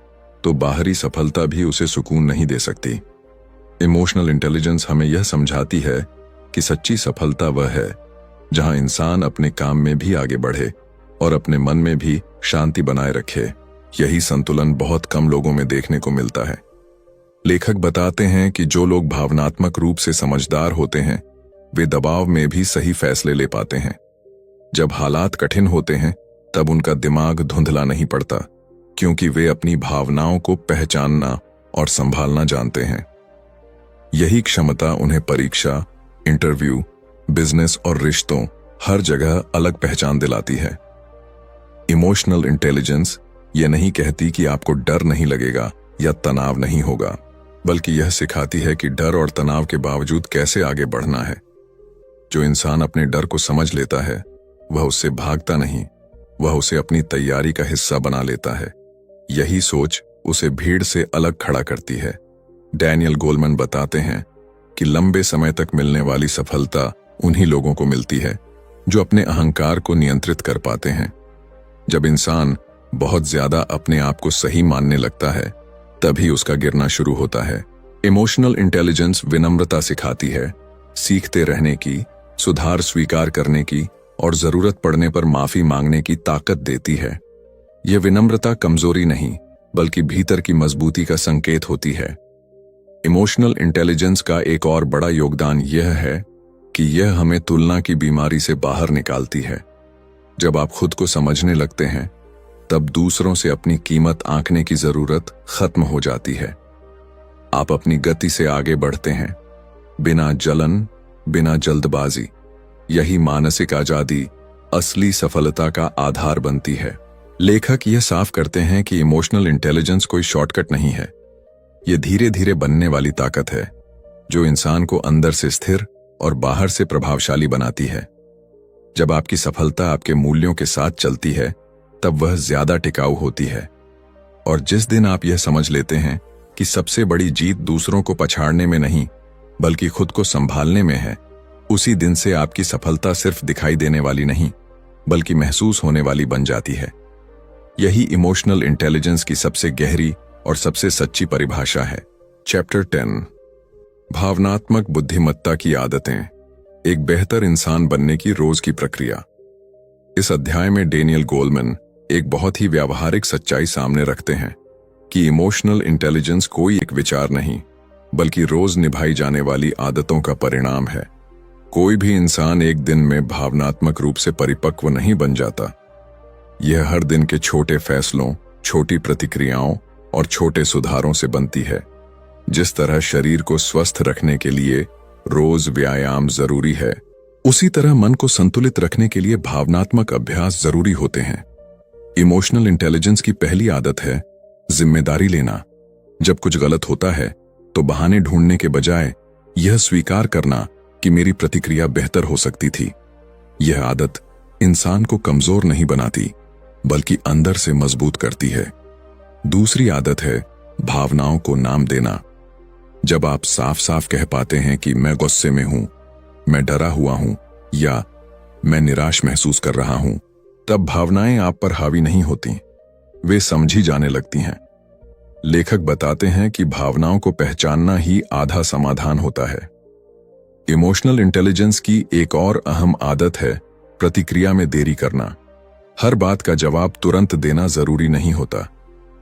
तो बाहरी सफलता भी उसे सुकून नहीं दे सकती। इमोशनल इंटेलिजेंस हमें यह समझाती है कि सच्ची सफलता वह है जहां इंसान अपने काम में भी आगे बढ़े और अपने मन में भी शांति बनाए रखे। यही संतुलन बहुत कम लोगों में देखने को मिलता है। लेखक बताते हैं कि जो लोग भावनात्मक रूप से समझदार होते हैं वे दबाव में भी सही फैसले ले पाते हैं। जब हालात कठिन होते हैं तब उनका दिमाग धुंधला नहीं पड़ता, क्योंकि वे अपनी भावनाओं को पहचानना और संभालना जानते हैं। यही क्षमता उन्हें परीक्षा, इंटरव्यू, बिजनेस और रिश्तों हर जगह अलग पहचान दिलाती है। इमोशनल इंटेलिजेंस यह नहीं कहती कि आपको डर नहीं लगेगा या तनाव नहीं होगा, बल्कि यह सिखाती है कि डर और तनाव के बावजूद कैसे आगे बढ़ना है। जो इंसान अपने डर को समझ लेता है वह उससे भागता नहीं, वह उसे अपनी तैयारी का हिस्सा बना लेता है। यही सोच उसे भीड़ से अलग खड़ा करती है। डैनियल गोलमैन बताते हैं कि लंबे समय तक मिलने वाली सफलता उन्हीं लोगों को मिलती है जो अपने अहंकार को नियंत्रित कर पाते हैं। जब इंसान बहुत ज्यादा अपने आप को सही मानने लगता है तभी उसका गिरना शुरू होता है। इमोशनल इंटेलिजेंस विनम्रता सिखाती है, सीखते रहने की, सुधार स्वीकार करने की और जरूरत पड़ने पर माफी मांगने की ताकत देती है। यह विनम्रता कमजोरी नहीं बल्कि भीतर की मजबूती का संकेत होती है। इमोशनल इंटेलिजेंस का एक और बड़ा योगदान यह है कि यह हमें तुलना की बीमारी से बाहर निकालती है। जब आप खुद को समझने लगते हैं तब दूसरों से अपनी कीमत आंकने की जरूरत खत्म हो जाती है। आप अपनी गति से आगे बढ़ते हैं, बिना जलन, बिना जल्दबाजी। यही मानसिक आजादी असली सफलता का आधार बनती है। लेखक यह साफ करते हैं कि इमोशनल इंटेलिजेंस कोई शॉर्टकट नहीं है। यह धीरे धीरे बनने वाली ताकत है जो इंसान को अंदर से स्थिर और बाहर से प्रभावशाली बनाती है। जब आपकी सफलता आपके मूल्यों के साथ चलती है तब वह ज्यादा टिकाऊ होती है। और जिस दिन आप यह समझ लेते हैं कि सबसे बड़ी जीत दूसरों को पछाड़ने में नहीं बल्कि खुद को संभालने में है, उसी दिन से आपकी सफलता सिर्फ दिखाई देने वाली नहीं बल्कि महसूस होने वाली बन जाती है। यही इमोशनल इंटेलिजेंस की सबसे गहरी और सबसे सच्ची परिभाषा है। चैप्टर 10, भावनात्मक बुद्धिमत्ता की आदतें, एक बेहतर इंसान बनने की रोज की प्रक्रिया। इस अध्याय में डेनियल गोलमैन एक बहुत ही व्यावहारिक सच्चाई सामने रखते हैं कि इमोशनल इंटेलिजेंस कोई एक विचार नहीं, बल्कि रोज निभाई जाने वाली आदतों का परिणाम है। कोई भी इंसान एक दिन में भावनात्मक रूप से परिपक्व नहीं बन जाता। यह हर दिन के छोटे फैसलों, छोटी प्रतिक्रियाओं और छोटे सुधारों से बनती है। जिस तरह शरीर को स्वस्थ रखने के लिए रोज व्यायाम जरूरी है, उसी तरह मन को संतुलित रखने के लिए भावनात्मक अभ्यास जरूरी होते हैं। इमोशनल इंटेलिजेंस की पहली आदत है जिम्मेदारी लेना। जब कुछ गलत होता है तो बहाने ढूंढने के बजाय यह स्वीकार करना कि मेरी प्रतिक्रिया बेहतर हो सकती थी। यह आदत इंसान को कमजोर नहीं बनाती, बल्कि अंदर से मजबूत करती है। दूसरी आदत है भावनाओं को नाम देना। जब आप साफ साफ कह पाते हैं कि मैं गुस्से में हूं, मैं डरा हुआ हूं या मैं निराश महसूस कर रहा हूं, तब भावनाएं आप पर हावी नहीं होती, वे समझी जाने लगती हैं। लेखक बताते हैं कि भावनाओं को पहचानना ही आधा समाधान होता है। इमोशनल इंटेलिजेंस की एक और अहम आदत है प्रतिक्रिया में देरी करना। हर बात का जवाब तुरंत देना जरूरी नहीं होता।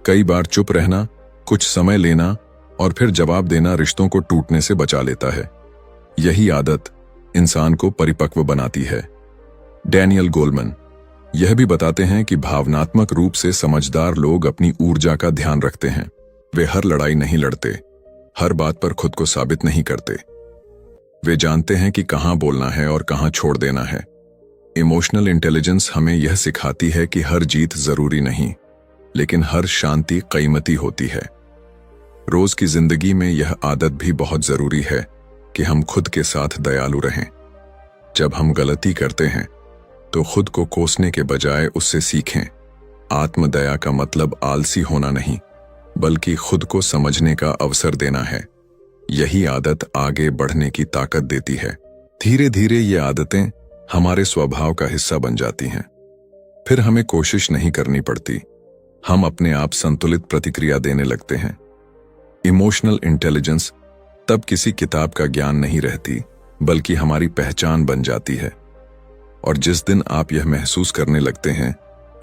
कई बार चुप रहना, कुछ समय लेना और फिर जवाब देना रिश्तों को टूटने से बचा लेता है। यही आदत इंसान को परिपक्व बनाती है। डेनियल गोलमैन यह भी बताते हैं कि भावनात्मक रूप से समझदार लोग अपनी ऊर्जा का ध्यान रखते हैं। वे हर लड़ाई नहीं लड़ते, हर बात पर खुद को साबित नहीं करते। वे जानते हैं कि कहां बोलना है और कहां छोड़ देना है। इमोशनल इंटेलिजेंस हमें यह सिखाती है कि हर जीत जरूरी नहीं, लेकिन हर शांति कीमती होती है। रोज की जिंदगी में यह आदत भी बहुत जरूरी है कि हम खुद के साथ दयालु रहें। जब हम गलती करते हैं तो खुद को कोसने के बजाय उससे सीखें। आत्मदया का मतलब आलसी होना नहीं, बल्कि खुद को समझने का अवसर देना है। यही आदत आगे बढ़ने की ताकत देती है। धीरे धीरे ये आदतें हमारे स्वभाव का हिस्सा बन जाती हैं। फिर हमें कोशिश नहीं करनी पड़ती, हम अपने आप संतुलित प्रतिक्रिया देने लगते हैं। इमोशनल इंटेलिजेंस तब किसी किताब का ज्ञान नहीं रहती, बल्कि हमारी पहचान बन जाती है। और जिस दिन आप यह महसूस करने लगते हैं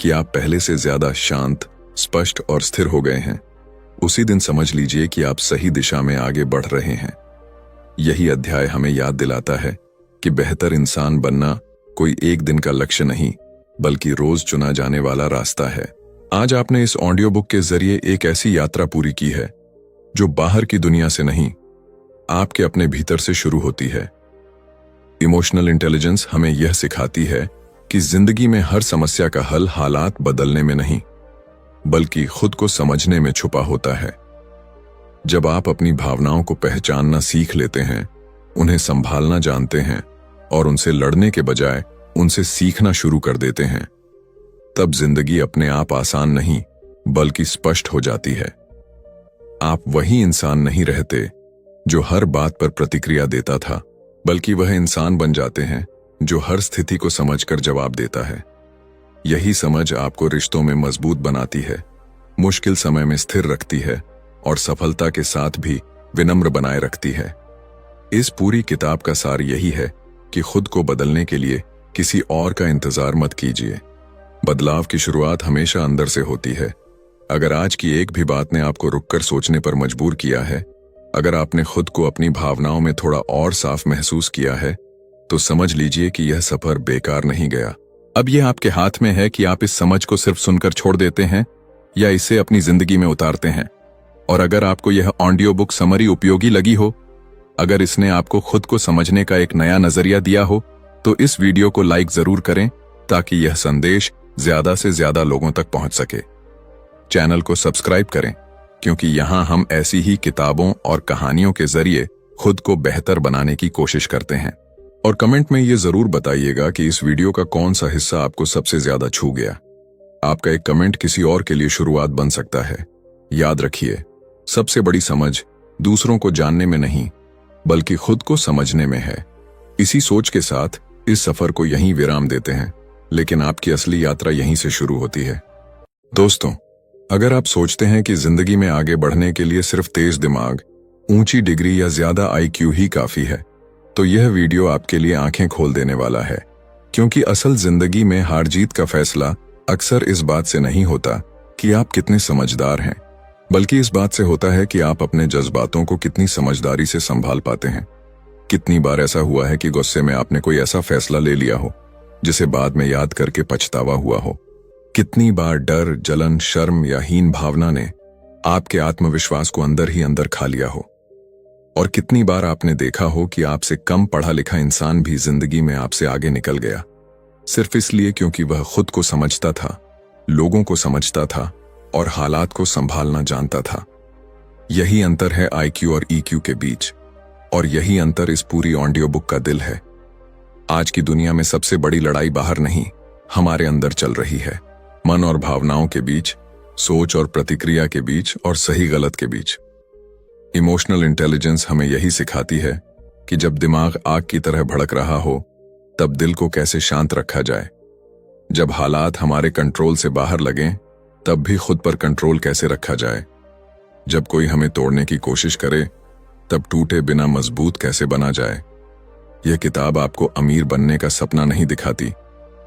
कि आप पहले से ज्यादा शांत, स्पष्ट और स्थिर हो गए हैं, उसी दिन समझ लीजिए कि आप सही दिशा में आगे बढ़ रहे हैं। यही अध्याय हमें याद दिलाता है कि बेहतर इंसान बनना कोई एक दिन का लक्ष्य नहीं, बल्कि रोज चुना जाने वाला रास्ता है। आज आपने इस ऑडियो बुक के जरिए एक ऐसी यात्रा पूरी की है जो बाहर की दुनिया से नहीं, आपके अपने भीतर से शुरू होती है। इमोशनल इंटेलिजेंस हमें यह सिखाती है कि जिंदगी में हर समस्या का हल हालात बदलने में नहीं, बल्कि खुद को समझने में छुपा होता है। जब आप अपनी भावनाओं को पहचानना सीख लेते हैं, उन्हें संभालना जानते हैं और उनसे लड़ने के बजाय उनसे सीखना शुरू कर देते हैं, तब जिंदगी अपने आप आसान नहीं, बल्कि स्पष्ट हो जाती है। आप वही इंसान नहीं रहते जो हर बात पर प्रतिक्रिया देता था, बल्कि वह इंसान बन जाते हैं जो हर स्थिति को समझकर जवाब देता है। यही समझ आपको रिश्तों में मजबूत बनाती है, मुश्किल समय में स्थिर रखती है और सफलता के साथ भी विनम्र बनाए रखती है। इस पूरी किताब का सार यही है कि खुद को बदलने के लिए किसी और का इंतजार मत कीजिए। बदलाव की शुरुआत हमेशा अंदर से होती है। अगर आज की एक भी बात ने आपको रुककर सोचने पर मजबूर किया है, अगर आपने खुद को अपनी भावनाओं में थोड़ा और साफ महसूस किया है, तो समझ लीजिए कि यह सफर बेकार नहीं गया। अब यह आपके हाथ में है कि आप इस समझ को सिर्फ सुनकर छोड़ देते हैं या इसे अपनी जिंदगी में उतारते हैं। और अगर आपको यह ऑडियो बुक समरी उपयोगी लगी हो, अगर इसने आपको खुद को समझने का एक नया नजरिया दिया हो, तो इस वीडियो को लाइक जरूर करें ताकि यह संदेश ज्यादा से ज्यादा लोगों तक पहुंच सके। चैनल को सब्सक्राइब करें, क्योंकि यहां हम ऐसी ही किताबों और कहानियों के जरिए खुद को बेहतर बनाने की कोशिश करते हैं। और कमेंट में ये जरूर बताइएगा कि इस वीडियो का कौन सा हिस्सा आपको सबसे ज्यादा छू गया। आपका एक कमेंट किसी और के लिए शुरुआत बन सकता है। याद रखिए, सबसे बड़ी समझ दूसरों को जानने में नहीं, बल्कि खुद को समझने में है। इसी सोच के साथ इस सफर को यहीं विराम देते हैं, लेकिन आपकी असली यात्रा यहीं से शुरू होती है। दोस्तों, अगर आप सोचते हैं कि जिंदगी में आगे बढ़ने के लिए सिर्फ तेज दिमाग, ऊंची डिग्री या ज्यादा IQ ही काफी है, तो यह वीडियो आपके लिए आंखें खोल देने वाला है। क्योंकि असल जिंदगी में हार जीत का फैसला अक्सर इस बात से नहीं होता कि आप कितने समझदार हैं, बल्कि इस बात से होता है कि आप अपने जज्बातों को कितनी समझदारी से संभाल पाते हैं। कितनी बार ऐसा हुआ है कि गुस्से में आपने कोई ऐसा फैसला ले लिया हो जिसे बाद में याद करके पछतावा हुआ हो। कितनी बार डर, जलन, शर्म या हीन भावना ने आपके आत्मविश्वास को अंदर ही अंदर खा लिया हो। और कितनी बार आपने देखा हो कि आपसे कम पढ़ा लिखा इंसान भी जिंदगी में आपसे आगे निकल गया, सिर्फ इसलिए क्योंकि वह खुद को समझता था, लोगों को समझता था और हालात को संभालना जानता था। यही अंतर है IQ और EQ के बीच, और यही अंतर इस पूरी ऑडियो बुक का दिल है। आज की दुनिया में सबसे बड़ी लड़ाई बाहर नहीं, हमारे अंदर चल रही है। मन और भावनाओं के बीच, सोच और प्रतिक्रिया के बीच, और सही गलत के बीच। इमोशनल इंटेलिजेंस हमें यही सिखाती है कि जब दिमाग आग की तरह भड़क रहा हो, तब दिल को कैसे शांत रखा जाए। जब हालात हमारे कंट्रोल से बाहर लगें, तब भी खुद पर कंट्रोल कैसे रखा जाए। जब कोई हमें तोड़ने की कोशिश करे, तब टूटे बिना मजबूत कैसे बना जाए। यह किताब आपको अमीर बनने का सपना नहीं दिखाती,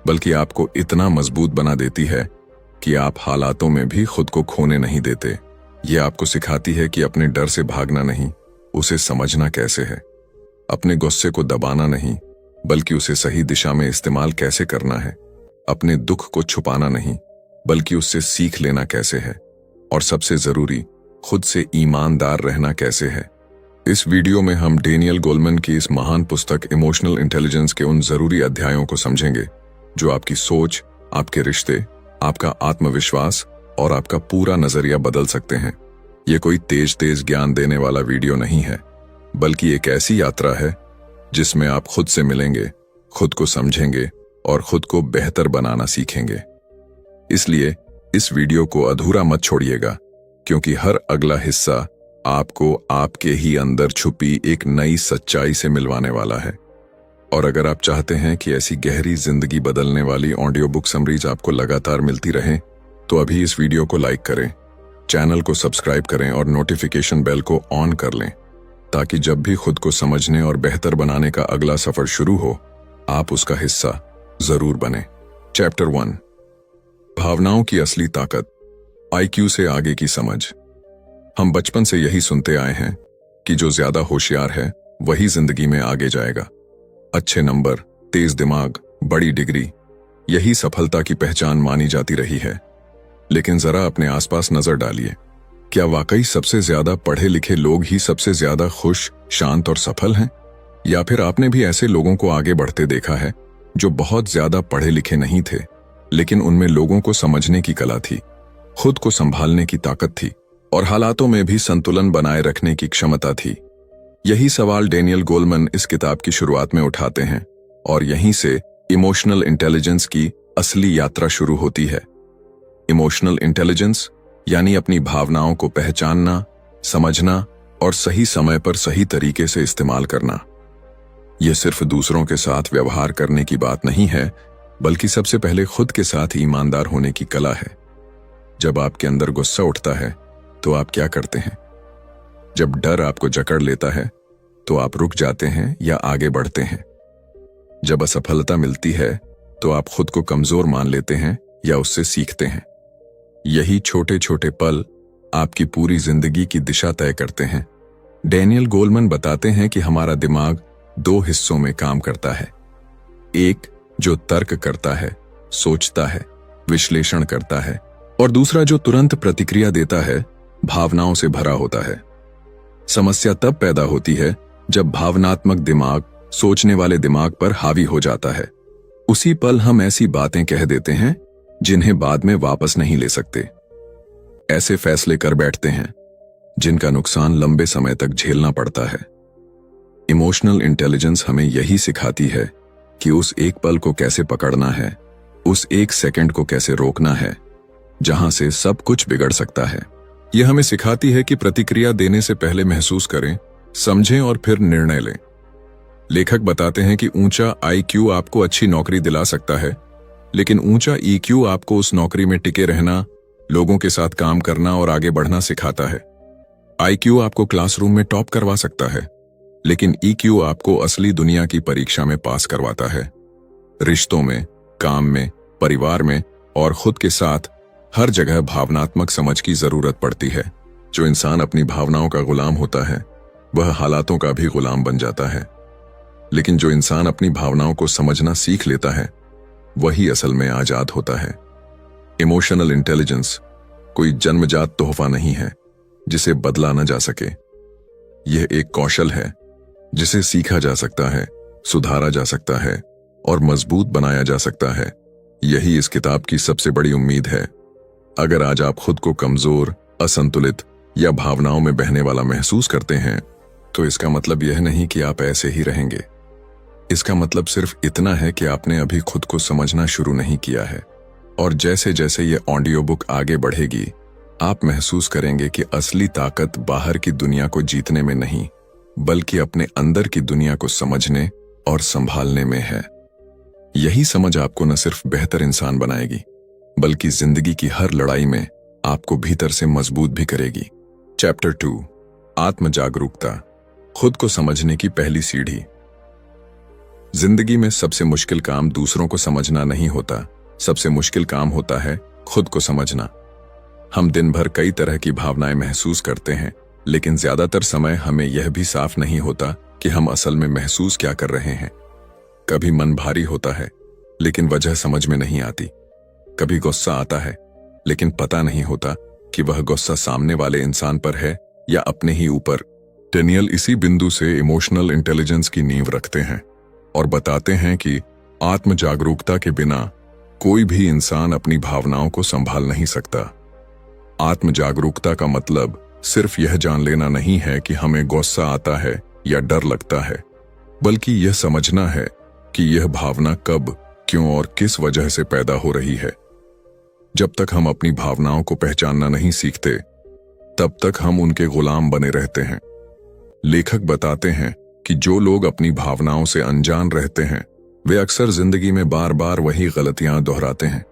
बल्कि आपको इतना मजबूत बना देती है कि आप हालातों में भी खुद को खोने नहीं देते। ये आपको सिखाती है कि अपने डर से भागना नहीं, उसे समझना कैसे है। अपने गुस्से को दबाना नहीं, बल्कि उसे सही दिशा में इस्तेमाल कैसे करना है। अपने दुख को छुपाना नहीं, बल्कि उससे सीख लेना कैसे है। और सबसे जरूरी, खुद से ईमानदार रहना कैसे है। इस वीडियो में हम डेनियल गोलमैन की इस महान पुस्तक इमोशनल इंटेलिजेंस के उन जरूरी अध्यायों को समझेंगे जो आपकी सोच, आपके रिश्ते, आपका आत्मविश्वास और आपका पूरा नजरिया बदल सकते हैं। ये कोई तेज तेज ज्ञान देने वाला वीडियो नहीं है, बल्कि एक ऐसी यात्रा है जिसमें आप खुद से मिलेंगे, खुद को समझेंगे और खुद को बेहतर बनाना सीखेंगे। इसलिए इस वीडियो को अधूरा मत छोड़िएगा, क्योंकि हर अगला हिस्सा आपको आपके ही अंदर छुपी एक नई सच्चाई से मिलवाने वाला है। और अगर आप चाहते हैं कि ऐसी गहरी जिंदगी बदलने वाली ऑडियो बुक समरीज आपको लगातार मिलती रहें, तो अभी इस वीडियो को लाइक करें, चैनल को सब्सक्राइब करें और नोटिफिकेशन बेल को ऑन कर लें, ताकि जब भी खुद को समझने और बेहतर बनाने का अगला सफर शुरू हो, आप उसका हिस्सा जरूर बने। चैप्टर 1, भावनाओं की असली ताकत, IQ से आगे की समझ। हम बचपन से यही सुनते आए हैं कि जो ज्यादा होशियार है वही जिंदगी में आगे जाएगा। अच्छे नंबर, तेज दिमाग, बड़ी डिग्री, यही सफलता की पहचान मानी जाती रही है। लेकिन जरा अपने आसपास नजर डालिए, क्या वाकई सबसे ज्यादा पढ़े लिखे लोग ही सबसे ज्यादा खुश, शांत और सफल हैं? या फिर आपने भी ऐसे लोगों को आगे बढ़ते देखा है जो बहुत ज्यादा पढ़े लिखे नहीं थे, लेकिन उनमें लोगों को समझने की कला थी, खुद को संभालने की ताकत थी और हालातों में भी संतुलन बनाए रखने की क्षमता थी। यही सवाल डेनियल गोलमैन इस किताब की शुरुआत में उठाते हैं, और यहीं से इमोशनल इंटेलिजेंस की असली यात्रा शुरू होती है। इमोशनल इंटेलिजेंस यानी अपनी भावनाओं को पहचानना, समझना और सही समय पर सही तरीके से इस्तेमाल करना। यह सिर्फ दूसरों के साथ व्यवहार करने की बात नहीं है, बल्कि सबसे पहले खुद के साथ ईमानदार होने की कला है। जब आपके अंदर गुस्सा उठता है तो आप क्या करते हैं? जब डर आपको जकड़ लेता है तो आप रुक जाते हैं या आगे बढ़ते हैं? जब असफलता मिलती है तो आप खुद को कमजोर मान लेते हैं या उससे सीखते हैं? यही छोटे छोटे पल आपकी पूरी जिंदगी की दिशा तय करते हैं। डेनियल गोलमैन बताते हैं कि हमारा दिमाग 2 हिस्सों में काम करता है। एक जो तर्क करता है, सोचता है, विश्लेषण करता है, और दूसरा जो तुरंत प्रतिक्रिया देता है, भावनाओं से भरा होता है। समस्या तब पैदा होती है जब भावनात्मक दिमाग सोचने वाले दिमाग पर हावी हो जाता है। उसी पल हम ऐसी बातें कह देते हैं जिन्हें बाद में वापस नहीं ले सकते। ऐसे फैसले कर बैठते हैं जिनका नुकसान लंबे समय तक झेलना पड़ता है। इमोशनल इंटेलिजेंस हमें यही सिखाती है कि उस एक पल को कैसे पकड़ना है, उस एक सेकंड को कैसे रोकना है जहां से सब कुछ बिगड़ सकता है। यह हमें सिखाती है कि प्रतिक्रिया देने से पहले महसूस करें, समझें और फिर निर्णय लें। लेखक बताते हैं कि ऊंचा IQ आपको अच्छी नौकरी दिला सकता है, लेकिन ऊंचा EQ आपको उस नौकरी में टिके रहना, लोगों के साथ काम करना और आगे बढ़ना सिखाता है। IQ आपको क्लासरूम में टॉप करवा सकता है, लेकिन EQ आपको असली दुनिया की परीक्षा में पास करवाता है। रिश्तों में, काम में, परिवार में और खुद के साथ हर जगह भावनात्मक समझ की जरूरत पड़ती है। जो इंसान अपनी भावनाओं का गुलाम होता है वह हालातों का भी गुलाम बन जाता है, लेकिन जो इंसान अपनी भावनाओं को समझना सीख लेता है वही असल में आजाद होता है। इमोशनल इंटेलिजेंस कोई जन्मजात तोहफा नहीं है जिसे बदला न जा सके। यह एक कौशल है जिसे सीखा जा सकता है, सुधारा जा सकता है और मजबूत बनाया जा सकता है। यही इस किताब की सबसे बड़ी उम्मीद है। अगर आज आप खुद को कमजोर, असंतुलित या भावनाओं में बहने वाला महसूस करते हैं तो इसका मतलब यह नहीं कि आप ऐसे ही रहेंगे। इसका मतलब सिर्फ इतना है कि आपने अभी खुद को समझना शुरू नहीं किया है, और जैसे जैसे ये ऑडियो बुक आगे बढ़ेगी आप महसूस करेंगे कि असली ताकत बाहर की दुनिया को जीतने में नहीं बल्कि अपने अंदर की दुनिया को समझने और संभालने में है। यही समझ आपको न सिर्फ बेहतर इंसान बनाएगी बल्कि जिंदगी की हर लड़ाई में आपको भीतर से मजबूत भी करेगी। चैप्टर 2, आत्म जागरूकता, खुद को समझने की पहली सीढ़ी। जिंदगी में सबसे मुश्किल काम दूसरों को समझना नहीं होता, सबसे मुश्किल काम होता है खुद को समझना। हम दिन भर कई तरह की भावनाएं महसूस करते हैं, लेकिन ज्यादातर समय हमें यह भी साफ नहीं होता कि हम असल में महसूस क्या कर रहे हैं। कभी मन भारी होता है लेकिन वजह समझ में नहीं आती। कभी गुस्सा आता है लेकिन पता नहीं होता कि वह गुस्सा सामने वाले इंसान पर है या अपने ही ऊपर। डेनियल इसी बिंदु से इमोशनल इंटेलिजेंस की नींव रखते हैं और बताते हैं कि आत्म जागरूकता के बिना कोई भी इंसान अपनी भावनाओं को संभाल नहीं सकता। आत्म जागरूकता का मतलब सिर्फ यह जान लेना नहीं है कि हमें गुस्सा आता है या डर लगता है, बल्कि यह समझना है कि यह भावना कब, क्यों और किस वजह से पैदा हो रही है। जब तक हम अपनी भावनाओं को पहचानना नहीं सीखते तब तक हम उनके गुलाम बने रहते हैं। लेखक बताते हैं कि जो लोग अपनी भावनाओं से अनजान रहते हैं वे अक्सर जिंदगी में बार बार वही गलतियां दोहराते हैं।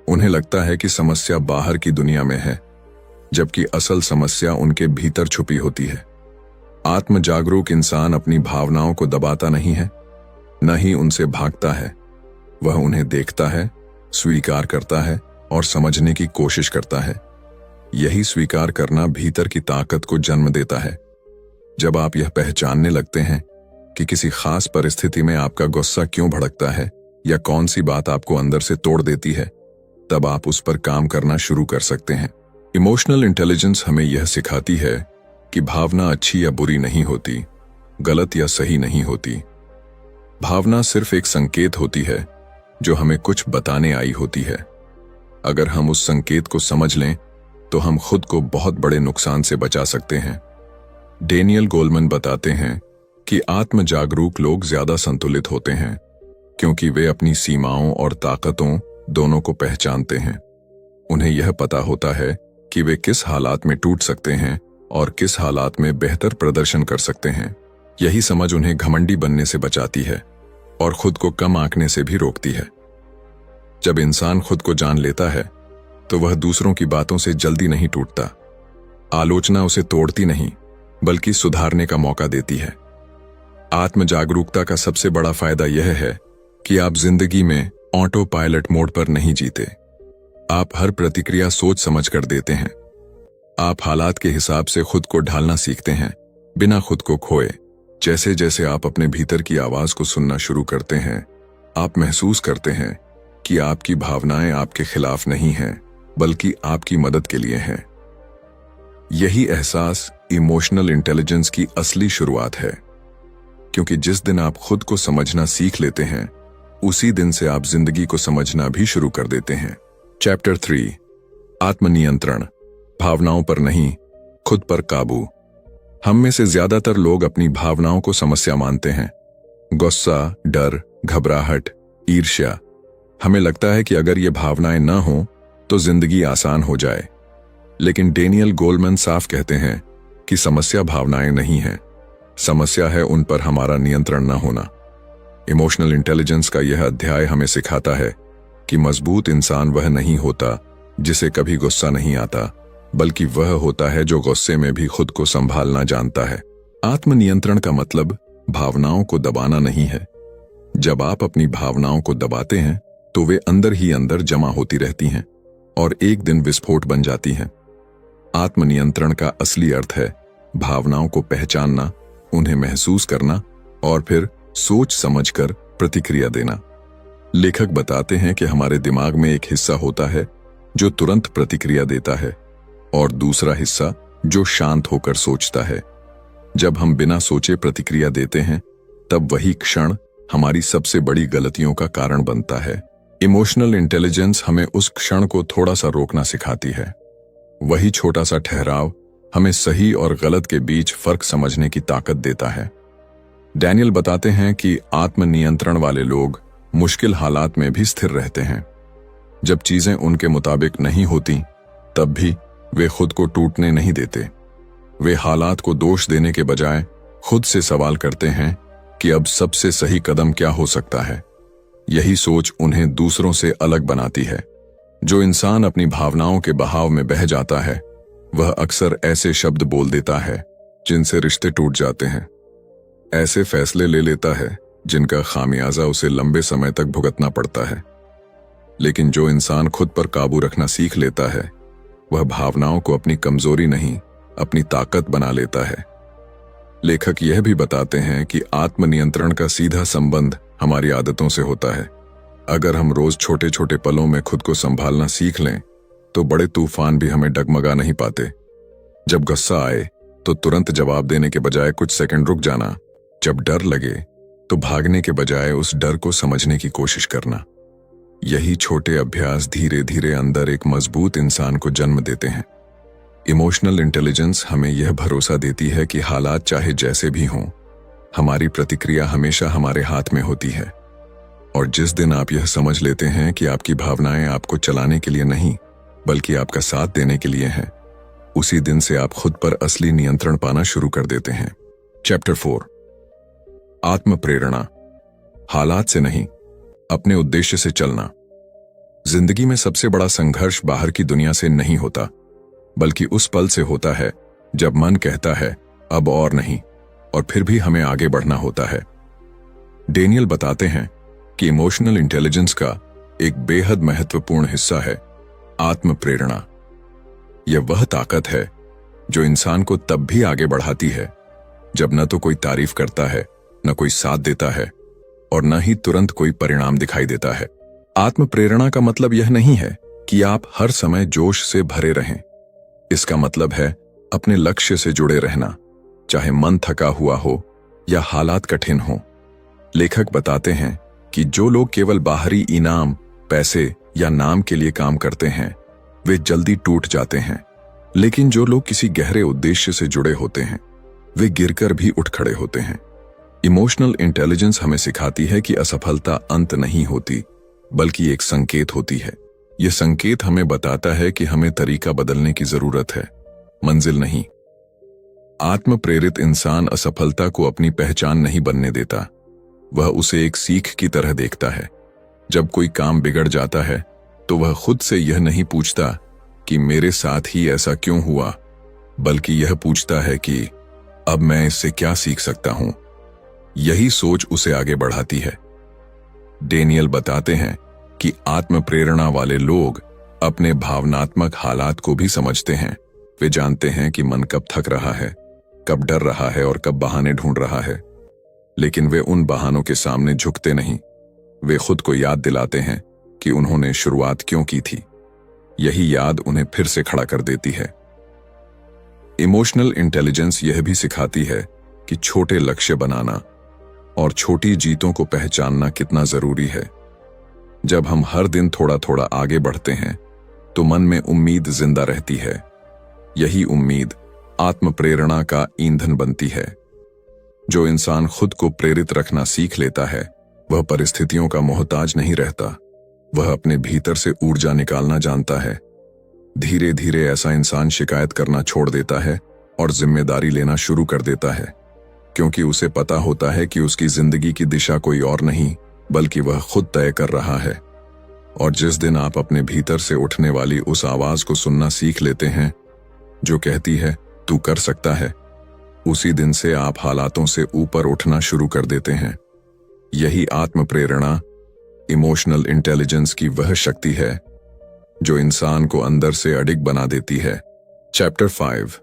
उन्हें लगता है कि समस्या बाहर की दुनिया में है, जबकि असल समस्या उनके भीतर छुपी होती है। आत्म जागरूक इंसान अपनी भावनाओं को दबाता नहीं है, न ही उनसे भागता है। वह उन्हें देखता है, स्वीकार करता है और समझने की कोशिश करता है। यही स्वीकार करना भीतर की ताकत को जन्म देता है। जब आप यह पहचानने लगते हैं कि किसी खास परिस्थिति में आपका गुस्सा क्यों भड़कता है या कौन सी बात आपको अंदर से तोड़ देती है, तब आप उस पर काम करना शुरू कर सकते हैं। इमोशनल इंटेलिजेंस हमें यह सिखाती है कि भावना अच्छी या बुरी नहीं होती, गलत या सही नहीं होती। भावना सिर्फ एक संकेत होती है जो हमें कुछ बताने आई होती है। अगर हम उस संकेत को समझ लें तो हम खुद को बहुत बड़े नुकसान से बचा सकते हैं। डेनियल गोलमैन बताते हैं कि आत्म जागरूक लोग ज्यादा संतुलित होते हैं क्योंकि वे अपनी सीमाओं और ताकतों दोनों को पहचानते हैं। उन्हें यह पता होता है कि वे किस हालात में टूट सकते हैं और किस हालात में बेहतर प्रदर्शन कर सकते हैं। यही समझ उन्हें घमंडी बनने से बचाती है और खुद को कम आंकने से भी रोकती है। जब इंसान खुद को जान लेता है तो वह दूसरों की बातों से जल्दी नहीं टूटता। आलोचना उसे तोड़ती नहीं बल्कि सुधारने का मौका देती है। आत्म जागरूकता का सबसे बड़ा फायदा यह है कि आप जिंदगी में ऑटो पायलट मोड पर नहीं जीते। आप हर प्रतिक्रिया सोच समझ कर देते हैं। आप हालात के हिसाब से खुद को ढालना सीखते हैं बिना खुद को खोए। जैसे जैसे आप अपने भीतर की आवाज को सुनना शुरू करते हैं आप महसूस करते हैं कि आपकी भावनाएं आपके खिलाफ नहीं हैं बल्कि आपकी मदद के लिए हैं। यही एहसास इमोशनल इंटेलिजेंस की असली शुरुआत है, क्योंकि जिस दिन आप खुद को समझना सीख लेते हैं उसी दिन से आप जिंदगी को समझना भी शुरू कर देते हैं। चैप्टर 3, आत्मनियंत्रण, भावनाओं पर नहीं खुद पर काबू। हम में से ज्यादातर लोग अपनी भावनाओं को समस्या मानते हैं। गुस्सा, डर, घबराहट, ईर्ष्या। हमें लगता है कि अगर ये भावनाएं ना हो तो जिंदगी आसान हो जाए। लेकिन डेनियल गोलमैन साफ कहते हैं कि समस्या भावनाएं नहीं है, समस्या है उन पर हमारा नियंत्रण न होना। इमोशनल इंटेलिजेंस का यह अध्याय हमें सिखाता है कि मजबूत इंसान वह नहीं होता जिसे कभी गुस्सा नहीं आता, बल्कि वह होता है जो गुस्से में भी खुद को संभालना जानता है। आत्मनियंत्रण का मतलब भावनाओं को दबाना नहीं है, जब आप अपनी भावनाओं को दबाते हैं तो वे अंदर ही अंदर जमा होती रहती हैं और एक दिन विस्फोट बन जाती हैं। आत्मनियंत्रण का असली अर्थ है भावनाओं को पहचानना, उन्हें महसूस करना और फिर सोच समझकर प्रतिक्रिया देना। लेखक बताते हैं कि हमारे दिमाग में एक हिस्सा होता है जो तुरंत प्रतिक्रिया देता है और दूसरा हिस्सा जो शांत होकर सोचता है। जब हम बिना सोचे प्रतिक्रिया देते हैं तब वही क्षण हमारी सबसे बड़ी गलतियों का कारण बनता है। इमोशनल इंटेलिजेंस हमें उस क्षण को थोड़ा सा रोकना सिखाती है। वही छोटा सा ठहराव हमें सही और गलत के बीच फर्क समझने की ताकत देता है। डैनियल बताते हैं कि आत्मनियंत्रण वाले लोग मुश्किल हालात में भी स्थिर रहते हैं। जब चीजें उनके मुताबिक नहीं होती तब भी वे खुद को टूटने नहीं देते। वे हालात को दोष देने के बजाय खुद से सवाल करते हैं कि अब सबसे सही कदम क्या हो सकता है। यही सोच उन्हें दूसरों से अलग बनाती है। जो इंसान अपनी भावनाओं के बहाव में बह जाता है वह अक्सर ऐसे शब्द बोल देता है जिनसे रिश्ते टूट जाते हैं, ऐसे फैसले ले लेता है जिनका खामियाजा उसे लंबे समय तक भुगतना पड़ता है। लेकिन जो इंसान खुद पर काबू रखना सीख लेता है वह भावनाओं को अपनी कमजोरी नहीं, अपनी ताकत बना लेता है। लेखक यह भी बताते हैं कि आत्मनियंत्रण का सीधा संबंध हमारी आदतों से होता है। अगर हम रोज छोटे छोटे पलों में खुद को संभालना सीख लें तो बड़े तूफान भी हमें डगमगा नहीं पाते। जब गुस्सा आए तो तुरंत जवाब देने के बजाय कुछ सेकंड रुक जाना, जब डर लगे तो भागने के बजाय उस डर को समझने की कोशिश करना। यही छोटे अभ्यास धीरे धीरे अंदर एक मजबूत इंसान को जन्म देते हैं। इमोशनल इंटेलिजेंस हमें यह भरोसा देती है कि हालात चाहे जैसे भी हों, हमारी प्रतिक्रिया हमेशा हमारे हाथ में होती है। और जिस दिन आप यह समझ लेते हैं कि आपकी भावनाएं आपको चलाने के लिए नहीं बल्कि आपका साथ देने के लिए हैं, उसी दिन से आप खुद पर असली नियंत्रण पाना शुरू कर देते हैं। चैप्टर 4, आत्म प्रेरणा। हालात से नहीं, अपने उद्देश्य से चलना। जिंदगी में सबसे बड़ा संघर्ष बाहर की दुनिया से नहीं होता बल्कि उस पल से होता है जब मन कहता है अब और नहीं, और फिर भी हमें आगे बढ़ना होता है। डेनियल बताते हैं कि इमोशनल इंटेलिजेंस का एक बेहद महत्वपूर्ण हिस्सा है आत्म प्रेरणा। यह वह ताकत है जो इंसान को तब भी आगे बढ़ाती है जब न तो कोई तारीफ करता है, न कोई साथ देता है और न ही तुरंत कोई परिणाम दिखाई देता है। आत्म प्रेरणा का मतलब यह नहीं है कि आप हर समय जोश से भरे रहें। इसका मतलब है अपने लक्ष्य से जुड़े रहना, चाहे मन थका हुआ हो या हालात कठिन हो। लेखक बताते हैं कि जो लोग केवल बाहरी इनाम, पैसे या नाम के लिए काम करते हैं वे जल्दी टूट जाते हैं, लेकिन जो लोग किसी गहरे उद्देश्य से जुड़े होते हैं वे गिरकर भी उठ खड़े होते हैं। इमोशनल इंटेलिजेंस हमें सिखाती है कि असफलता अंत नहीं होती बल्कि एक संकेत होती है। यह संकेत हमें बताता है कि हमें तरीका बदलने की जरूरत है, मंजिल नहीं। आत्म प्रेरित इंसान असफलता को अपनी पहचान नहीं बनने देता, वह उसे एक सीख की तरह देखता है। जब कोई काम बिगड़ जाता है तो वह खुद से यह नहीं पूछता कि मेरे साथ ही ऐसा क्यों हुआ, बल्कि यह पूछता है कि अब मैं इससे क्या सीख सकता हूं। यही सोच उसे आगे बढ़ाती है। डेनियल बताते हैं कि आत्म प्रेरणा वाले लोग अपने भावनात्मक हालात को भी समझते हैं। वे जानते हैं कि मन कब थक रहा है, कब डर रहा है और कब बहाने ढूंढ रहा है, लेकिन वे उन बहानों के सामने झुकते नहीं। वे खुद को याद दिलाते हैं कि उन्होंने शुरुआत क्यों की थी। यही याद उन्हें फिर से खड़ा कर देती है। इमोशनल इंटेलिजेंस यह भी सिखाती है कि छोटे लक्ष्य बनाना और छोटी जीतों को पहचानना कितना जरूरी है। जब हम हर दिन थोड़ा थोड़ा आगे बढ़ते हैं तो मन में उम्मीद जिंदा रहती है। यही उम्मीद आत्म प्रेरणा का ईंधन बनती है। जो इंसान खुद को प्रेरित रखना सीख लेता है वह परिस्थितियों का मोहताज नहीं रहता, वह अपने भीतर से ऊर्जा निकालना जानता है। धीरे धीरे ऐसा इंसान शिकायत करना छोड़ देता है और जिम्मेदारी लेना शुरू कर देता है, क्योंकि उसे पता होता है कि उसकी जिंदगी की दिशा कोई और नहीं बल्कि वह खुद तय कर रहा है। और जिस दिन आप अपने भीतर से उठने वाली उस आवाज को सुनना सीख लेते हैं जो कहती है तू कर सकता है, उसी दिन से आप हालातों से ऊपर उठना शुरू कर देते हैं। यही आत्म प्रेरणा, इमोशनल इंटेलिजेंस की वह शक्ति है जो इंसान को अंदर से अडिग बना देती है। चैप्टर 5,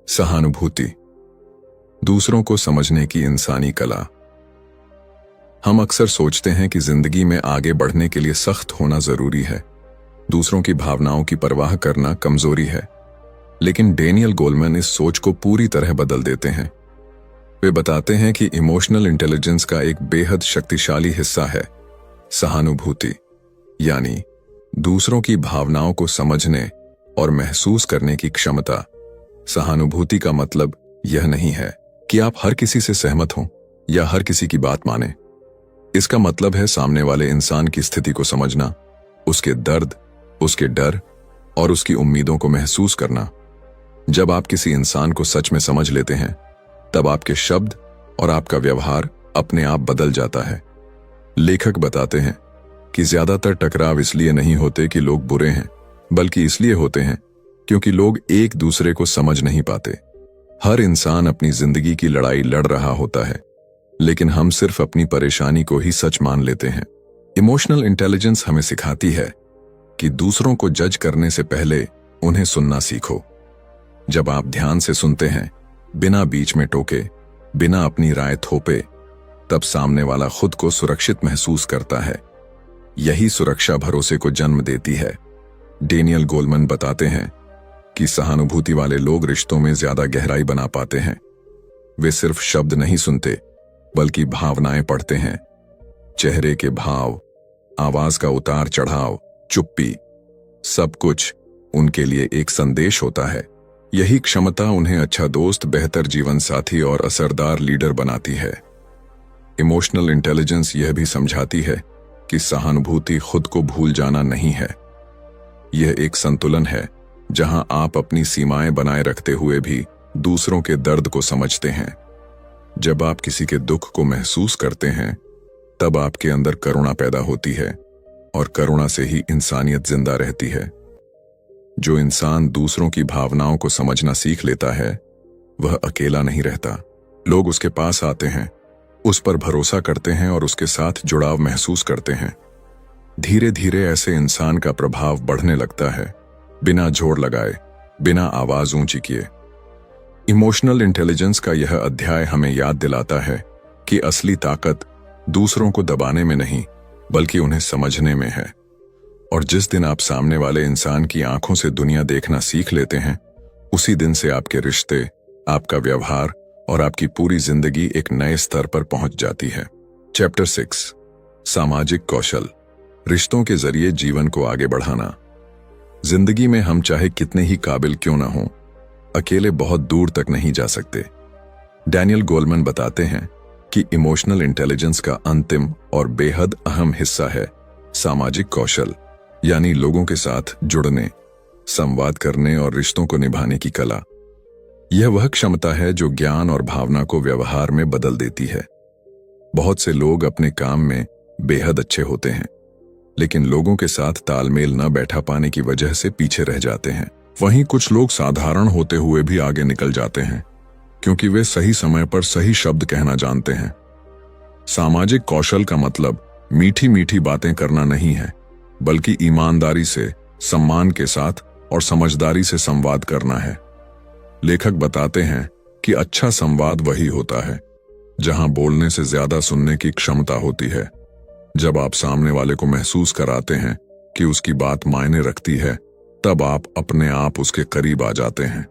सहानुभूति, दूसरों को समझने की इंसानी कला। हम अक्सर सोचते हैं कि जिंदगी में आगे बढ़ने के लिए सख्त होना जरूरी है, दूसरों की भावनाओं की परवाह करना कमजोरी है। लेकिन डैनियल गोलमैन इस सोच को पूरी तरह बदल देते हैं। वे बताते हैं कि इमोशनल इंटेलिजेंस का एक बेहद शक्तिशाली हिस्सा है सहानुभूति, यानी दूसरों की भावनाओं को समझने और महसूस करने की क्षमता। सहानुभूति का मतलब यह नहीं है कि आप हर किसी से सहमत हों या हर किसी की बात मानें। इसका मतलब है सामने वाले इंसान की स्थिति को समझना, उसके दर्द, उसके डर और उसकी उम्मीदों को महसूस करना। जब आप किसी इंसान को सच में समझ लेते हैं, तब आपके शब्द और आपका व्यवहार अपने आप बदल जाता है। लेखक बताते हैं कि ज्यादातर टकराव इसलिए नहीं होते कि लोग बुरे हैं, बल्कि इसलिए होते हैं क्योंकि लोग एक दूसरे को समझ नहीं पाते। हर इंसान अपनी जिंदगी की लड़ाई लड़ रहा होता है, लेकिन हम सिर्फ अपनी परेशानी को ही सच मान लेते हैं। इमोशनल इंटेलिजेंस हमें सिखाती है कि दूसरों को जज करने से पहले उन्हें सुनना सीखो। जब आप ध्यान से सुनते हैं, बिना बीच में टोके, बिना अपनी राय थोपे, तब सामने वाला खुद को सुरक्षित महसूस करता है। यही सुरक्षा भरोसे को जन्म देती है। डैनियल गोलमैन बताते हैं कि सहानुभूति वाले लोग रिश्तों में ज्यादा गहराई बना पाते हैं। वे सिर्फ शब्द नहीं सुनते, बल्कि भावनाएं पढ़ते हैं। चेहरे के भाव, आवाज का उतार चढ़ाव, चुप्पी, सब कुछ उनके लिए एक संदेश होता है। यही क्षमता उन्हें अच्छा दोस्त, बेहतर जीवन साथी और असरदार लीडर बनाती है। इमोशनल इंटेलिजेंस यह भी समझाती है कि सहानुभूति खुद को भूल जाना नहीं है। यह एक संतुलन है जहां आप अपनी सीमाएं बनाए रखते हुए भी दूसरों के दर्द को समझते हैं। जब आप किसी के दुख को महसूस करते हैं, तब आपके अंदर करुणा पैदा होती है, और करुणा से ही इंसानियत जिंदा रहती है। जो इंसान दूसरों की भावनाओं को समझना सीख लेता है, वह अकेला नहीं रहता। लोग उसके पास आते हैं, उस पर भरोसा करते हैं और उसके साथ जुड़ाव महसूस करते हैं। धीरे धीरे ऐसे इंसान का प्रभाव बढ़ने लगता है, बिना जोर लगाए, बिना आवाज ऊंची किए। इमोशनल इंटेलिजेंस का यह अध्याय हमें याद दिलाता है कि असली ताकत दूसरों को दबाने में नहीं, बल्कि उन्हें समझने में है। और जिस दिन आप सामने वाले इंसान की आंखों से दुनिया देखना सीख लेते हैं, उसी दिन से आपके रिश्ते, आपका व्यवहार और आपकी पूरी जिंदगी एक नए स्तर पर पहुंच जाती है। चैप्टर 6, सामाजिक कौशल, रिश्तों के जरिए जीवन को आगे बढ़ाना। जिंदगी में हम चाहे कितने ही काबिल क्यों ना हों, अकेले बहुत दूर तक नहीं जा सकते। डैनियल गोलमैन बताते हैं कि इमोशनल इंटेलिजेंस का अंतिम और बेहद अहम हिस्सा है सामाजिक कौशल, यानी लोगों के साथ जुड़ने, संवाद करने और रिश्तों को निभाने की कला। यह वह क्षमता है जो ज्ञान और भावना को व्यवहार में बदल देती है। बहुत से लोग अपने काम में बेहद अच्छे होते हैं, लेकिन लोगों के साथ तालमेल न बैठा पाने की वजह से पीछे रह जाते हैं। वहीं कुछ लोग साधारण होते हुए भी आगे निकल जाते हैं, क्योंकि वे सही समय पर सही शब्द कहना जानते हैं। सामाजिक कौशल का मतलब मीठी मीठी बातें करना नहीं है, बल्कि ईमानदारी से, सम्मान के साथ और समझदारी से संवाद करना है। लेखक बताते हैं कि अच्छा संवाद वही होता है जहां बोलने से ज्यादा सुनने की क्षमता होती है। जब आप सामने वाले को महसूस कराते हैं कि उसकी बात मायने रखती है, तब आप अपने आप उसके करीब आ जाते हैं।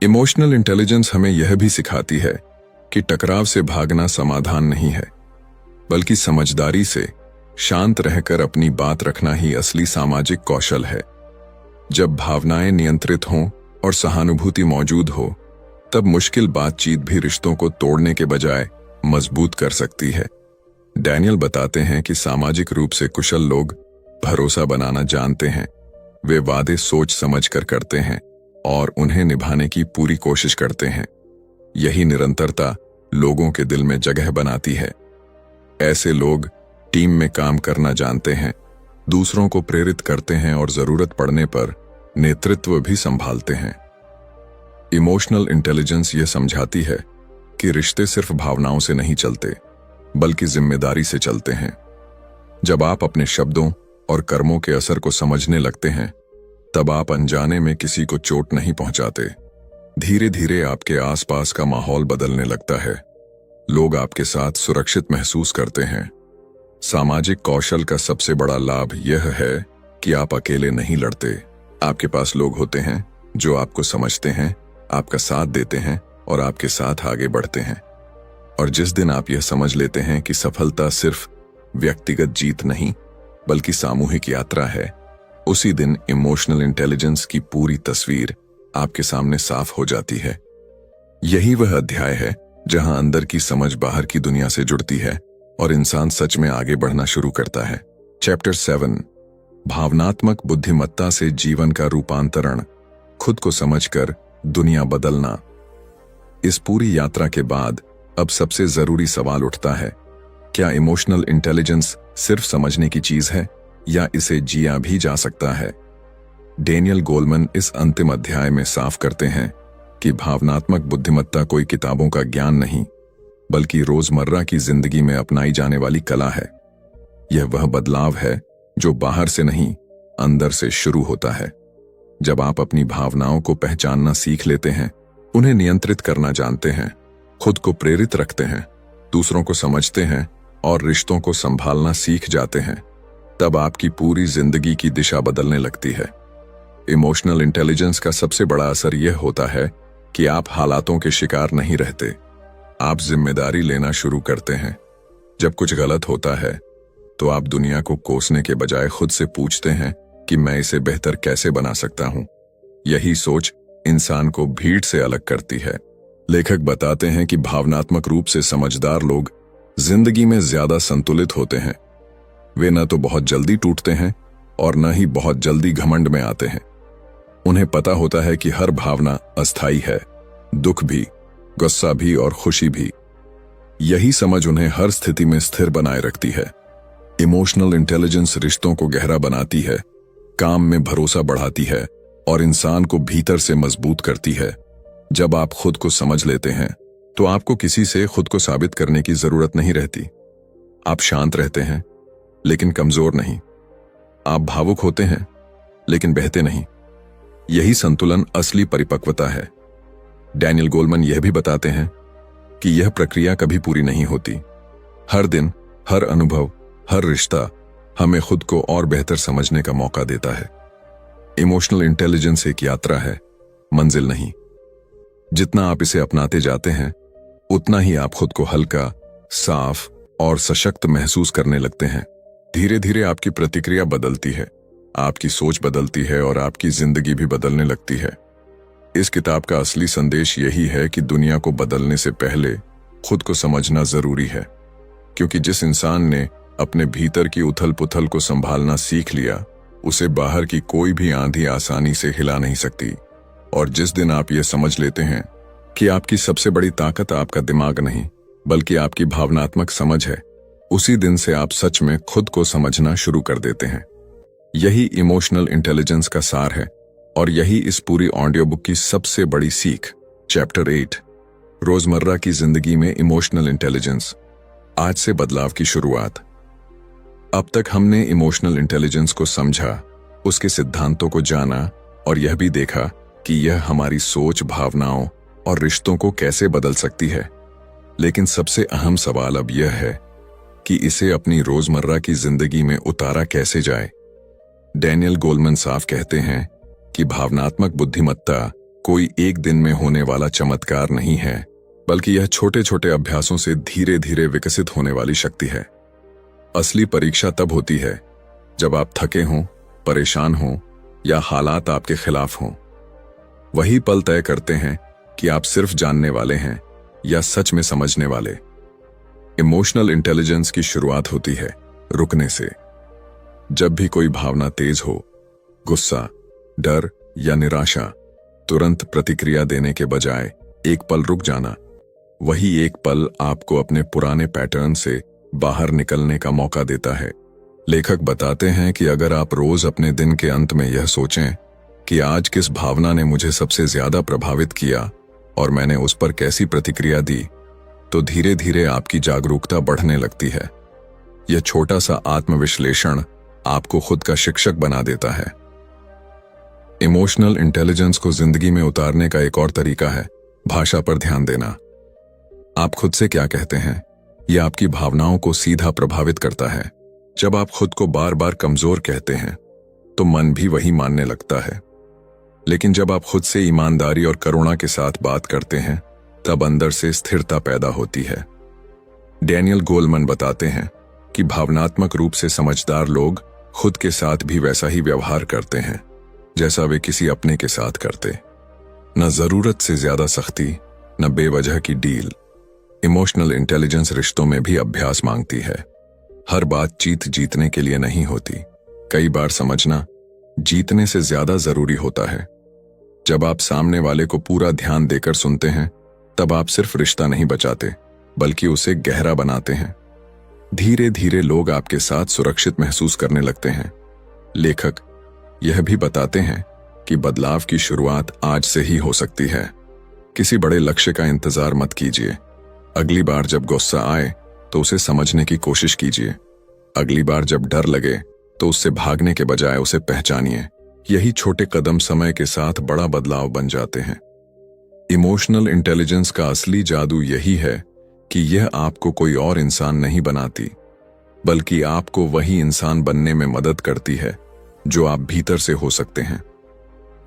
इमोशनल इंटेलिजेंस हमें यह भी सिखाती है कि टकराव से भागना समाधान नहीं है, बल्कि समझदारी से शांत रहकर अपनी बात रखना ही असली सामाजिक कौशल है। जब भावनाएं नियंत्रित हों और सहानुभूति मौजूद हो, तब मुश्किल बातचीत भी रिश्तों को तोड़ने के बजाय मजबूत कर सकती है। डैनियल बताते हैं कि सामाजिक रूप से कुशल लोग भरोसा बनाना जानते हैं। वे वादे सोच समझ कर करते हैं और उन्हें निभाने की पूरी कोशिश करते हैं। यही निरंतरता लोगों के दिल में जगह बनाती है। ऐसे लोग टीम में काम करना जानते हैं, दूसरों को प्रेरित करते हैं और जरूरत पड़ने पर नेतृत्व भी संभालते हैं। इमोशनल इंटेलिजेंस यह समझाती है कि रिश्ते सिर्फ भावनाओं से नहीं चलते, बल्कि जिम्मेदारी से चलते हैं। जब आप अपने शब्दों और कर्मों के असर को समझने लगते हैं, तब आप अनजाने में किसी को चोट नहीं पहुंचाते। धीरे धीरे आपके आसपास का माहौल बदलने लगता है। लोग आपके साथ सुरक्षित महसूस करते हैं। सामाजिक कौशल का सबसे बड़ा लाभ यह है कि आप अकेले नहीं लड़ते। आपके पास लोग होते हैं जो आपको समझते हैं, आपका साथ देते हैं और आपके साथ आगे बढ़ते हैं। और जिस दिन आप यह समझ लेते हैं कि सफलता सिर्फ व्यक्तिगत जीत नहीं बल्कि सामूहिक यात्रा है, उसी दिन इमोशनल इंटेलिजेंस की पूरी तस्वीर आपके सामने साफ हो जाती है। यही वह अध्याय है जहां अंदर की समझ बाहर की दुनिया से जुड़ती है और इंसान सच में आगे बढ़ना शुरू करता है। चैप्टर 7, भावनात्मक बुद्धिमत्ता से जीवन का रूपांतरण, खुद को समझकर दुनिया बदलना। इस पूरी यात्रा के बाद अब सबसे जरूरी सवाल उठता है, क्या इमोशनल इंटेलिजेंस सिर्फ समझने की चीज है या इसे जिया भी जा सकता है? डेनियल गोलमन इस अंतिम अध्याय में साफ करते हैं कि भावनात्मक बुद्धिमत्ता कोई किताबों का ज्ञान नहीं बल्कि रोजमर्रा की जिंदगी में अपनाई जाने वाली कला है। यह वह बदलाव है जो बाहर से नहीं, अंदर से शुरू होता है। जब आप अपनी भावनाओं को पहचानना सीख लेते हैं, उन्हें नियंत्रित करना जानते हैं, खुद को प्रेरित रखते हैं, दूसरों को समझते हैं और रिश्तों को संभालना सीख जाते हैं, तब आपकी पूरी जिंदगी की दिशा बदलने लगती है। इमोशनल इंटेलिजेंस का सबसे बड़ा असर यह होता है कि आप हालातों के शिकार नहीं रहते। आप जिम्मेदारी लेना शुरू करते हैं। जब कुछ गलत होता है तो आप दुनिया को कोसने के बजाय खुद से पूछते हैं कि मैं इसे बेहतर कैसे बना सकता हूं। यही सोच इंसान को भीड़ से अलग करती है। लेखक बताते हैं कि भावनात्मक रूप से समझदार लोग जिंदगी में ज्यादा संतुलित होते हैं। वे न तो बहुत जल्दी टूटते हैं और न ही बहुत जल्दी घमंड में आते हैं। उन्हें पता होता है कि हर भावना अस्थायी है, दुख भी, गुस्सा भी और खुशी भी। यही समझ उन्हें हर स्थिति में स्थिर बनाए रखती है। इमोशनल इंटेलिजेंस रिश्तों को गहरा बनाती है, काम में भरोसा बढ़ाती है और इंसान को भीतर से मजबूत करती है। जब आप खुद को समझ लेते हैं तो आपको किसी से खुद को साबित करने की जरूरत नहीं रहती। आप शांत रहते हैं लेकिन कमजोर नहीं। आप भावुक होते हैं लेकिन बहते नहीं। यही संतुलन असली परिपक्वता है। डैनियल गोलमन यह भी बताते हैं कि यह प्रक्रिया कभी पूरी नहीं होती। हर दिन, हर अनुभव, हर रिश्ता हमें खुद को और बेहतर समझने का मौका देता है। इमोशनल इंटेलिजेंस एक यात्रा है, मंजिल नहीं। जितना आप इसे अपनाते जाते हैं, उतना ही आप खुद को हल्का, साफ और सशक्त महसूस करने लगते हैं। धीरे धीरे आपकी प्रतिक्रिया बदलती है, आपकी सोच बदलती है और आपकी जिंदगी भी बदलने लगती है। इस किताब का असली संदेश यही है कि दुनिया को बदलने से पहले खुद को समझना जरूरी है, क्योंकि जिस इंसान ने अपने भीतर की उथल पुथल को संभालना सीख लिया, उसे बाहर की कोई भी आंधी आसानी से हिला नहीं सकती। और जिस दिन आप ये समझ लेते हैं कि आपकी सबसे बड़ी ताकत आपका दिमाग नहीं बल्कि आपकी भावनात्मक समझ है, उसी दिन से आप सच में खुद को समझना शुरू कर देते हैं। यही इमोशनल इंटेलिजेंस का सार है और यही इस पूरी ऑडियो बुक की सबसे बड़ी सीख। चैप्टर 8, रोजमर्रा की जिंदगी में इमोशनल इंटेलिजेंस, आज से बदलाव की शुरुआत। अब तक हमने इमोशनल इंटेलिजेंस को समझा, उसके सिद्धांतों को जाना और यह भी देखा कि यह हमारी सोच, भावनाओं और रिश्तों को कैसे बदल सकती है। लेकिन सबसे अहम सवाल अब यह है कि इसे अपनी रोजमर्रा की जिंदगी में उतारा कैसे जाए। डैनियल गोलमन साफ कहते हैं कि भावनात्मक बुद्धिमत्ता कोई एक दिन में होने वाला चमत्कार नहीं है, बल्कि यह छोटे छोटे अभ्यासों से धीरे धीरे विकसित होने वाली शक्ति है। असली परीक्षा तब होती है जब आप थके हों, परेशान हों या हालात आपके खिलाफ हों। वही पल तय करते हैं कि आप सिर्फ जानने वाले हैं या सच में समझने वाले। इमोशनल इंटेलिजेंस की शुरुआत होती है रुकने से। जब भी कोई भावना तेज हो, गुस्सा, डर या निराशा, तुरंत प्रतिक्रिया देने के बजाय एक पल रुक जाना, वही एक पल आपको अपने पुराने पैटर्न से बाहर निकलने का मौका देता है। लेखक बताते हैं कि अगर आप रोज अपने दिन के अंत में यह सोचें कि आज किस भावना ने मुझे सबसे ज्यादा प्रभावित किया और मैंने उस पर कैसी प्रतिक्रिया दी, तो धीरे धीरे आपकी जागरूकता बढ़ने लगती है। यह छोटा सा आत्मविश्लेषण आपको खुद का शिक्षक बना देता है। इमोशनल इंटेलिजेंस को जिंदगी में उतारने का एक और तरीका है भाषा पर ध्यान देना। आप खुद से क्या कहते हैं, यह आपकी भावनाओं को सीधा प्रभावित करता है। जब आप खुद को बार बार कमजोर कहते हैं तो मन भी वही मानने लगता है। लेकिन जब आप खुद से ईमानदारी और करुणा के साथ बात करते हैं तब अंदर से स्थिरता पैदा होती है। डैनियल गोलमैन बताते हैं कि भावनात्मक रूप से समझदार लोग खुद के साथ भी वैसा ही व्यवहार करते हैं जैसा वे किसी अपने के साथ करते। न जरूरत से ज्यादा सख्ती, न बेवजह की डील। इमोशनल इंटेलिजेंस रिश्तों में भी अभ्यास मांगती है। हर बातचीत जीतने के लिए नहीं होती। कई बार समझना जीतने से ज्यादा जरूरी होता है। जब आप सामने वाले को पूरा ध्यान देकर सुनते हैं तब आप सिर्फ रिश्ता नहीं बचाते बल्कि उसे गहरा बनाते हैं। धीरे धीरे लोग आपके साथ सुरक्षित महसूस करने लगते हैं। लेखक यह भी बताते हैं कि बदलाव की शुरुआत आज से ही हो सकती है। किसी बड़े लक्ष्य का इंतजार मत कीजिए। अगली बार जब गुस्सा आए तो उसे समझने की कोशिश कीजिए। अगली बार जब डर लगे तो उससे भागने के बजाय उसे पहचानिए। यही छोटे कदम समय के साथ बड़ा बदलाव बन जाते हैं। इमोशनल इंटेलिजेंस का असली जादू यही है कि यह आपको कोई और इंसान नहीं बनाती, बल्कि आपको वही इंसान बनने में मदद करती है जो आप भीतर से हो सकते हैं।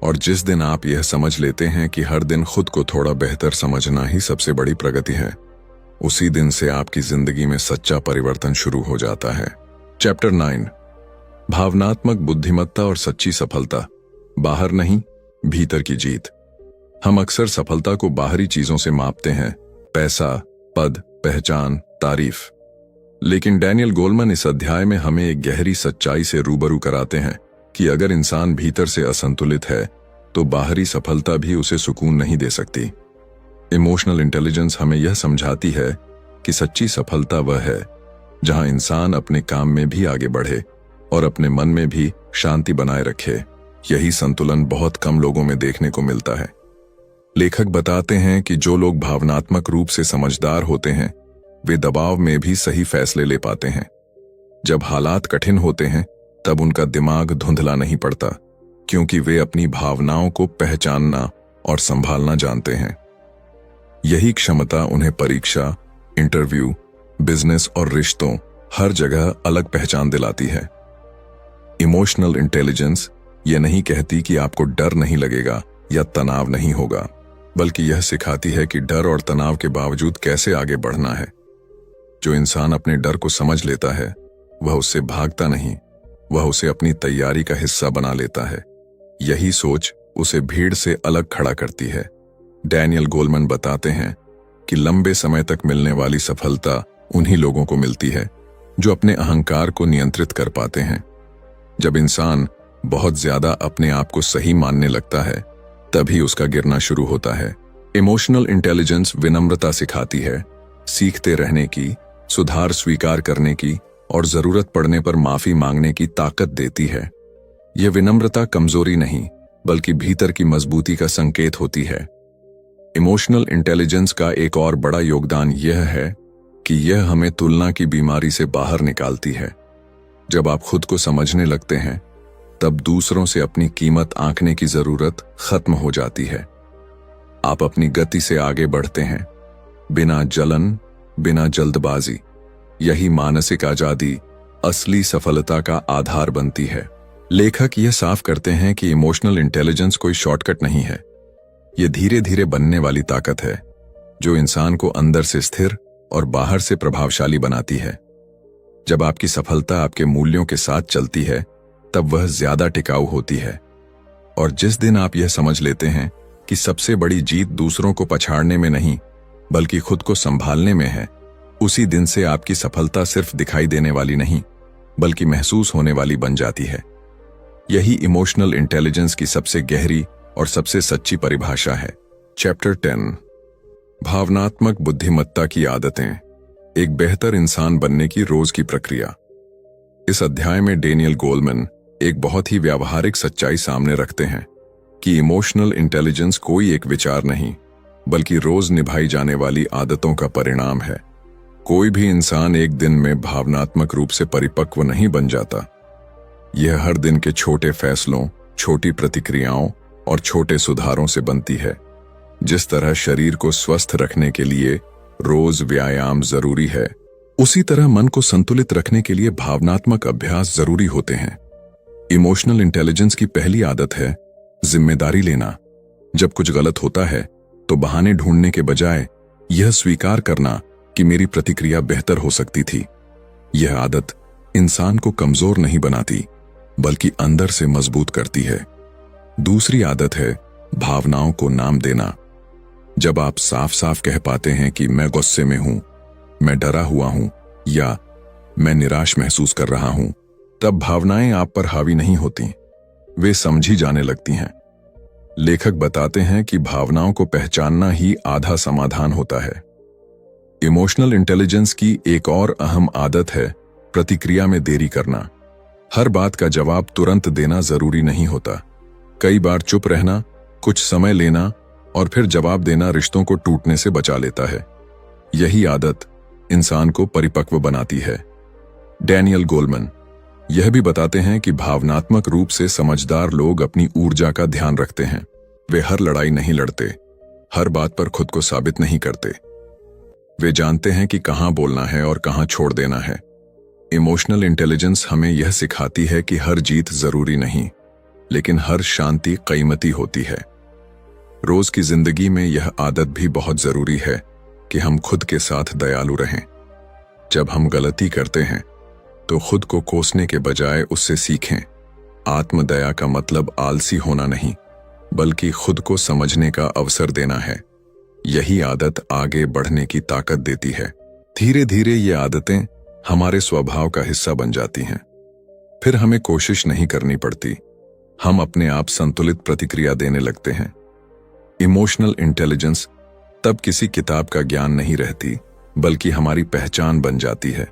और जिस दिन आप यह समझ लेते हैं कि हर दिन खुद को थोड़ा बेहतर समझना ही सबसे बड़ी प्रगति है, उसी दिन से आपकी जिंदगी में सच्चा परिवर्तन शुरू हो जाता है। चैप्टर 9, भावनात्मक बुद्धिमत्ता और सच्ची सफलता। बाहर नहीं, भीतर की जीत। हम अक्सर सफलता को बाहरी चीजों से मापते हैं, पैसा, पद, पहचान, तारीफ। लेकिन डैनियल गोलमैन इस अध्याय में हमें एक गहरी सच्चाई से रूबरू कराते हैं कि अगर इंसान भीतर से असंतुलित है तो बाहरी सफलता भी उसे सुकून नहीं दे सकती। इमोशनल इंटेलिजेंस हमें यह समझाती है कि सच्ची सफलता वह है जहां इंसान अपने काम में भी आगे बढ़े और अपने मन में भी शांति बनाए रखे। यही संतुलन बहुत कम लोगों में देखने को मिलता है। लेखक बताते हैं कि जो लोग भावनात्मक रूप से समझदार होते हैं वे दबाव में भी सही फैसले ले पाते हैं। जब हालात कठिन होते हैं तब उनका दिमाग धुंधला नहीं पड़ता, क्योंकि वे अपनी भावनाओं को पहचानना और संभालना जानते हैं। यही क्षमता उन्हें परीक्षा, इंटरव्यू, बिजनेस और रिश्तों हर जगह अलग पहचान दिलाती है। इमोशनल इंटेलिजेंस यह नहीं कहती कि आपको डर नहीं लगेगा या तनाव नहीं होगा, बल्कि यह सिखाती है कि डर और तनाव के बावजूद कैसे आगे बढ़ना है। जो इंसान अपने डर को समझ लेता है वह उससे भागता नहीं, वह उसे अपनी तैयारी का हिस्सा बना लेता है। यही सोच उसे भीड़ से अलग खड़ा करती है। डैनियल गोलमैन बताते हैं कि लंबे समय तक मिलने वाली सफलता उन्हीं लोगों को मिलती है जो अपने अहंकार को नियंत्रित कर पाते हैं। जब इंसान बहुत ज्यादा अपने आप को सही मानने लगता है तभी उसका गिरना शुरू होता है। इमोशनल इंटेलिजेंस विनम्रता सिखाती है, सीखते रहने की, सुधार स्वीकार करने की और जरूरत पड़ने पर माफी मांगने की ताकत देती है। यह विनम्रता कमजोरी नहीं बल्कि भीतर की मजबूती का संकेत होती है। इमोशनल इंटेलिजेंस का एक और बड़ा योगदान यह है कि यह हमें तुलना की बीमारी से बाहर निकालती है। जब आप खुद को समझने लगते हैं तब दूसरों से अपनी कीमत आंकने की जरूरत खत्म हो जाती है। आप अपनी गति से आगे बढ़ते हैं, बिना जलन, बिना जल्दबाजी। यही मानसिक आजादी असली सफलता का आधार बनती है। लेखक यह साफ करते हैं कि इमोशनल इंटेलिजेंस कोई शॉर्टकट नहीं है। यह धीरे धीरे बनने वाली ताकत है जो इंसान को अंदर से स्थिर और बाहर से प्रभावशाली बनाती है। जब आपकी सफलता आपके मूल्यों के साथ चलती है तब वह ज्यादा टिकाऊ होती है। और जिस दिन आप यह समझ लेते हैं कि सबसे बड़ी जीत दूसरों को पछाड़ने में नहीं बल्कि खुद को संभालने में है, उसी दिन से आपकी सफलता सिर्फ दिखाई देने वाली नहीं बल्कि महसूस होने वाली बन जाती है। यही इमोशनल इंटेलिजेंस की सबसे गहरी और सबसे सच्ची परिभाषा है। चैप्टर 10, भावनात्मक बुद्धिमत्ता की आदतें, एक बेहतर इंसान बनने की रोज की प्रक्रिया। इस अध्याय में डैनियल गोलमैन एक बहुत ही व्यावहारिक सच्चाई सामने रखते हैं कि इमोशनल इंटेलिजेंस कोई एक विचार नहीं बल्कि रोज निभाई जाने वाली आदतों का परिणाम है। कोई भी इंसान एक दिन में भावनात्मक रूप से परिपक्व नहीं बन जाता। यह हर दिन के छोटे फैसलों, छोटी प्रतिक्रियाओं और छोटे सुधारों से बनती है। जिस तरह शरीर को स्वस्थ रखने के लिए रोज व्यायाम जरूरी है, उसी तरह मन को संतुलित रखने के लिए भावनात्मक अभ्यास जरूरी होते हैं। इमोशनल इंटेलिजेंस की पहली आदत है जिम्मेदारी लेना। जब कुछ गलत होता है तो बहाने ढूंढने के बजाय यह स्वीकार करना कि मेरी प्रतिक्रिया बेहतर हो सकती थी। यह आदत इंसान को कमजोर नहीं बनाती, बल्कि अंदर से मजबूत करती है। दूसरी आदत है भावनाओं को नाम देना। जब आप साफ साफ कह पाते हैं कि मैं गुस्से में हूं, मैं डरा हुआ हूं या मैं निराश महसूस कर रहा हूं, तब भावनाएं आप पर हावी नहीं होती, वे समझी जाने लगती हैं। लेखक बताते हैं कि भावनाओं को पहचानना ही आधा समाधान होता है। इमोशनल इंटेलिजेंस की एक और अहम आदत है प्रतिक्रिया में देरी करना। हर बात का जवाब तुरंत देना जरूरी नहीं होता। कई बार चुप रहना, कुछ समय लेना और फिर जवाब देना रिश्तों को टूटने से बचा लेता है। यही आदत इंसान को परिपक्व बनाती है। डैनियल गोलमैन यह भी बताते हैं कि भावनात्मक रूप से समझदार लोग अपनी ऊर्जा का ध्यान रखते हैं। वे हर लड़ाई नहीं लड़ते, हर बात पर खुद को साबित नहीं करते। वे जानते हैं कि कहां बोलना है और कहां छोड़ देना है। इमोशनल इंटेलिजेंस हमें यह सिखाती है कि हर जीत जरूरी नहीं, लेकिन हर शांति कीमती होती है। रोज की जिंदगी में यह आदत भी बहुत जरूरी है कि हम खुद के साथ दयालु रहें। जब हम गलती करते हैं तो खुद को कोसने के बजाय उससे सीखें। आत्मदया का मतलब आलसी होना नहीं, बल्कि खुद को समझने का अवसर देना है। यही आदत आगे बढ़ने की ताकत देती है। धीरे धीरे ये आदतें हमारे स्वभाव का हिस्सा बन जाती हैं। फिर हमें कोशिश नहीं करनी पड़ती, हम अपने आप संतुलित प्रतिक्रिया देने लगते हैं। इमोशनल इंटेलिजेंस तब किसी किताब का ज्ञान नहीं रहती, बल्कि हमारी पहचान बन जाती है।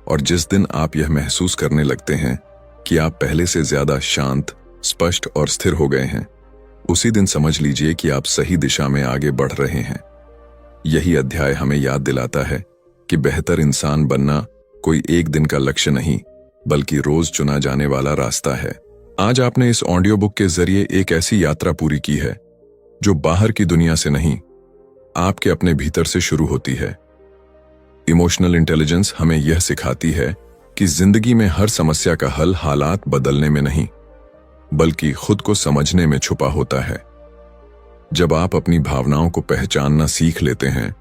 और जिस दिन आप यह महसूस करने लगते हैं कि आप पहले से ज्यादा शांत, स्पष्ट और स्थिर हो गए हैं, उसी दिन समझ लीजिए कि आप सही दिशा में आगे बढ़ रहे हैं। यही अध्याय हमें याद दिलाता है कि बेहतर इंसान बनना कोई एक दिन का लक्ष्य नहीं, बल्कि रोज चुना जाने वाला रास्ता है। आज आपने इस ऑडियो बुक के जरिए एक ऐसी यात्रा पूरी की है जो बाहर की दुनिया से नहीं, आपके अपने भीतर से शुरू होती है। इमोशनल इंटेलिजेंस हमें यह सिखाती है कि जिंदगी में हर समस्या का हल हालात बदलने में नहीं, बल्कि खुद को समझने में छुपा होता है। जब आप अपनी भावनाओं को पहचानना सीख लेते हैं,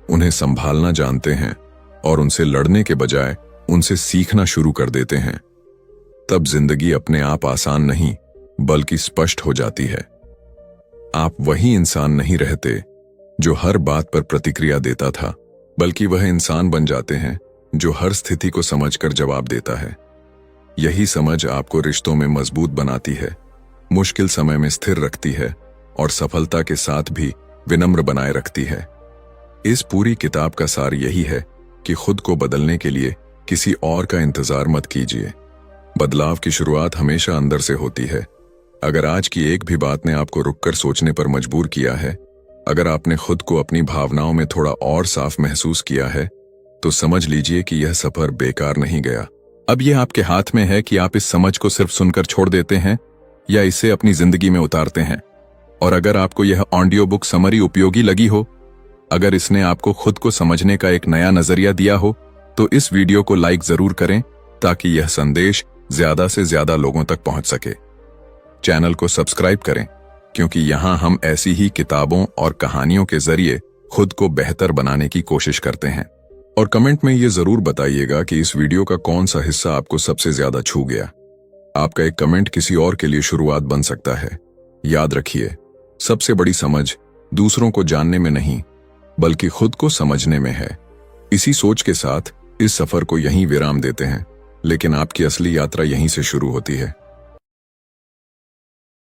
उन्हें संभालना जानते हैं और उनसे लड़ने के बजाय उनसे सीखना शुरू कर देते हैं, तब जिंदगी अपने आप आसान नहीं, बल्कि स्पष्ट हो जाती है। आप वही इंसान नहीं रहते जो हर बात पर प्रतिक्रिया देता था, बल्कि वह इंसान बन जाते हैं जो हर स्थिति को समझकर जवाब देता है। यही समझ आपको रिश्तों में मजबूत बनाती है, मुश्किल समय में स्थिर रखती है और सफलता के साथ भी विनम्र बनाए रखती है। इस पूरी किताब का सार यही है कि खुद को बदलने के लिए किसी और का इंतजार मत कीजिए। बदलाव की शुरुआत हमेशा अंदर से होती है। अगर आज की एक भी बात ने आपको रुककर सोचने पर मजबूर किया है, अगर आपने खुद को अपनी भावनाओं में थोड़ा और साफ महसूस किया है, तो समझ लीजिए कि यह सफर बेकार नहीं गया। अब यह आपके हाथ में है कि आप इस समझ को सिर्फ सुनकर छोड़ देते हैं या इसे अपनी जिंदगी में उतारते हैं। और अगर आपको यह ऑडियो बुक समरी उपयोगी लगी हो, अगर इसने आपको खुद को समझने का एक नया नजरिया दिया हो, तो इस वीडियो को लाइक जरूर करें ताकि यह संदेश ज्यादा से ज्यादा लोगों तक पहुंच सके। चैनल को सब्सक्राइब करें, क्योंकि यहां हम ऐसी ही किताबों और कहानियों के जरिए खुद को बेहतर बनाने की कोशिश करते हैं। और कमेंट में ये जरूर बताइएगा कि इस वीडियो का कौन सा हिस्सा आपको सबसे ज्यादा छू गया। आपका एक कमेंट किसी और के लिए शुरुआत बन सकता है। याद रखिए, सबसे बड़ी समझ दूसरों को जानने में नहीं, बल्कि खुद को समझने में है। इसी सोच के साथ इस सफर को यहीं विराम देते हैं, लेकिन आपकी असली यात्रा यहीं से शुरू होती है।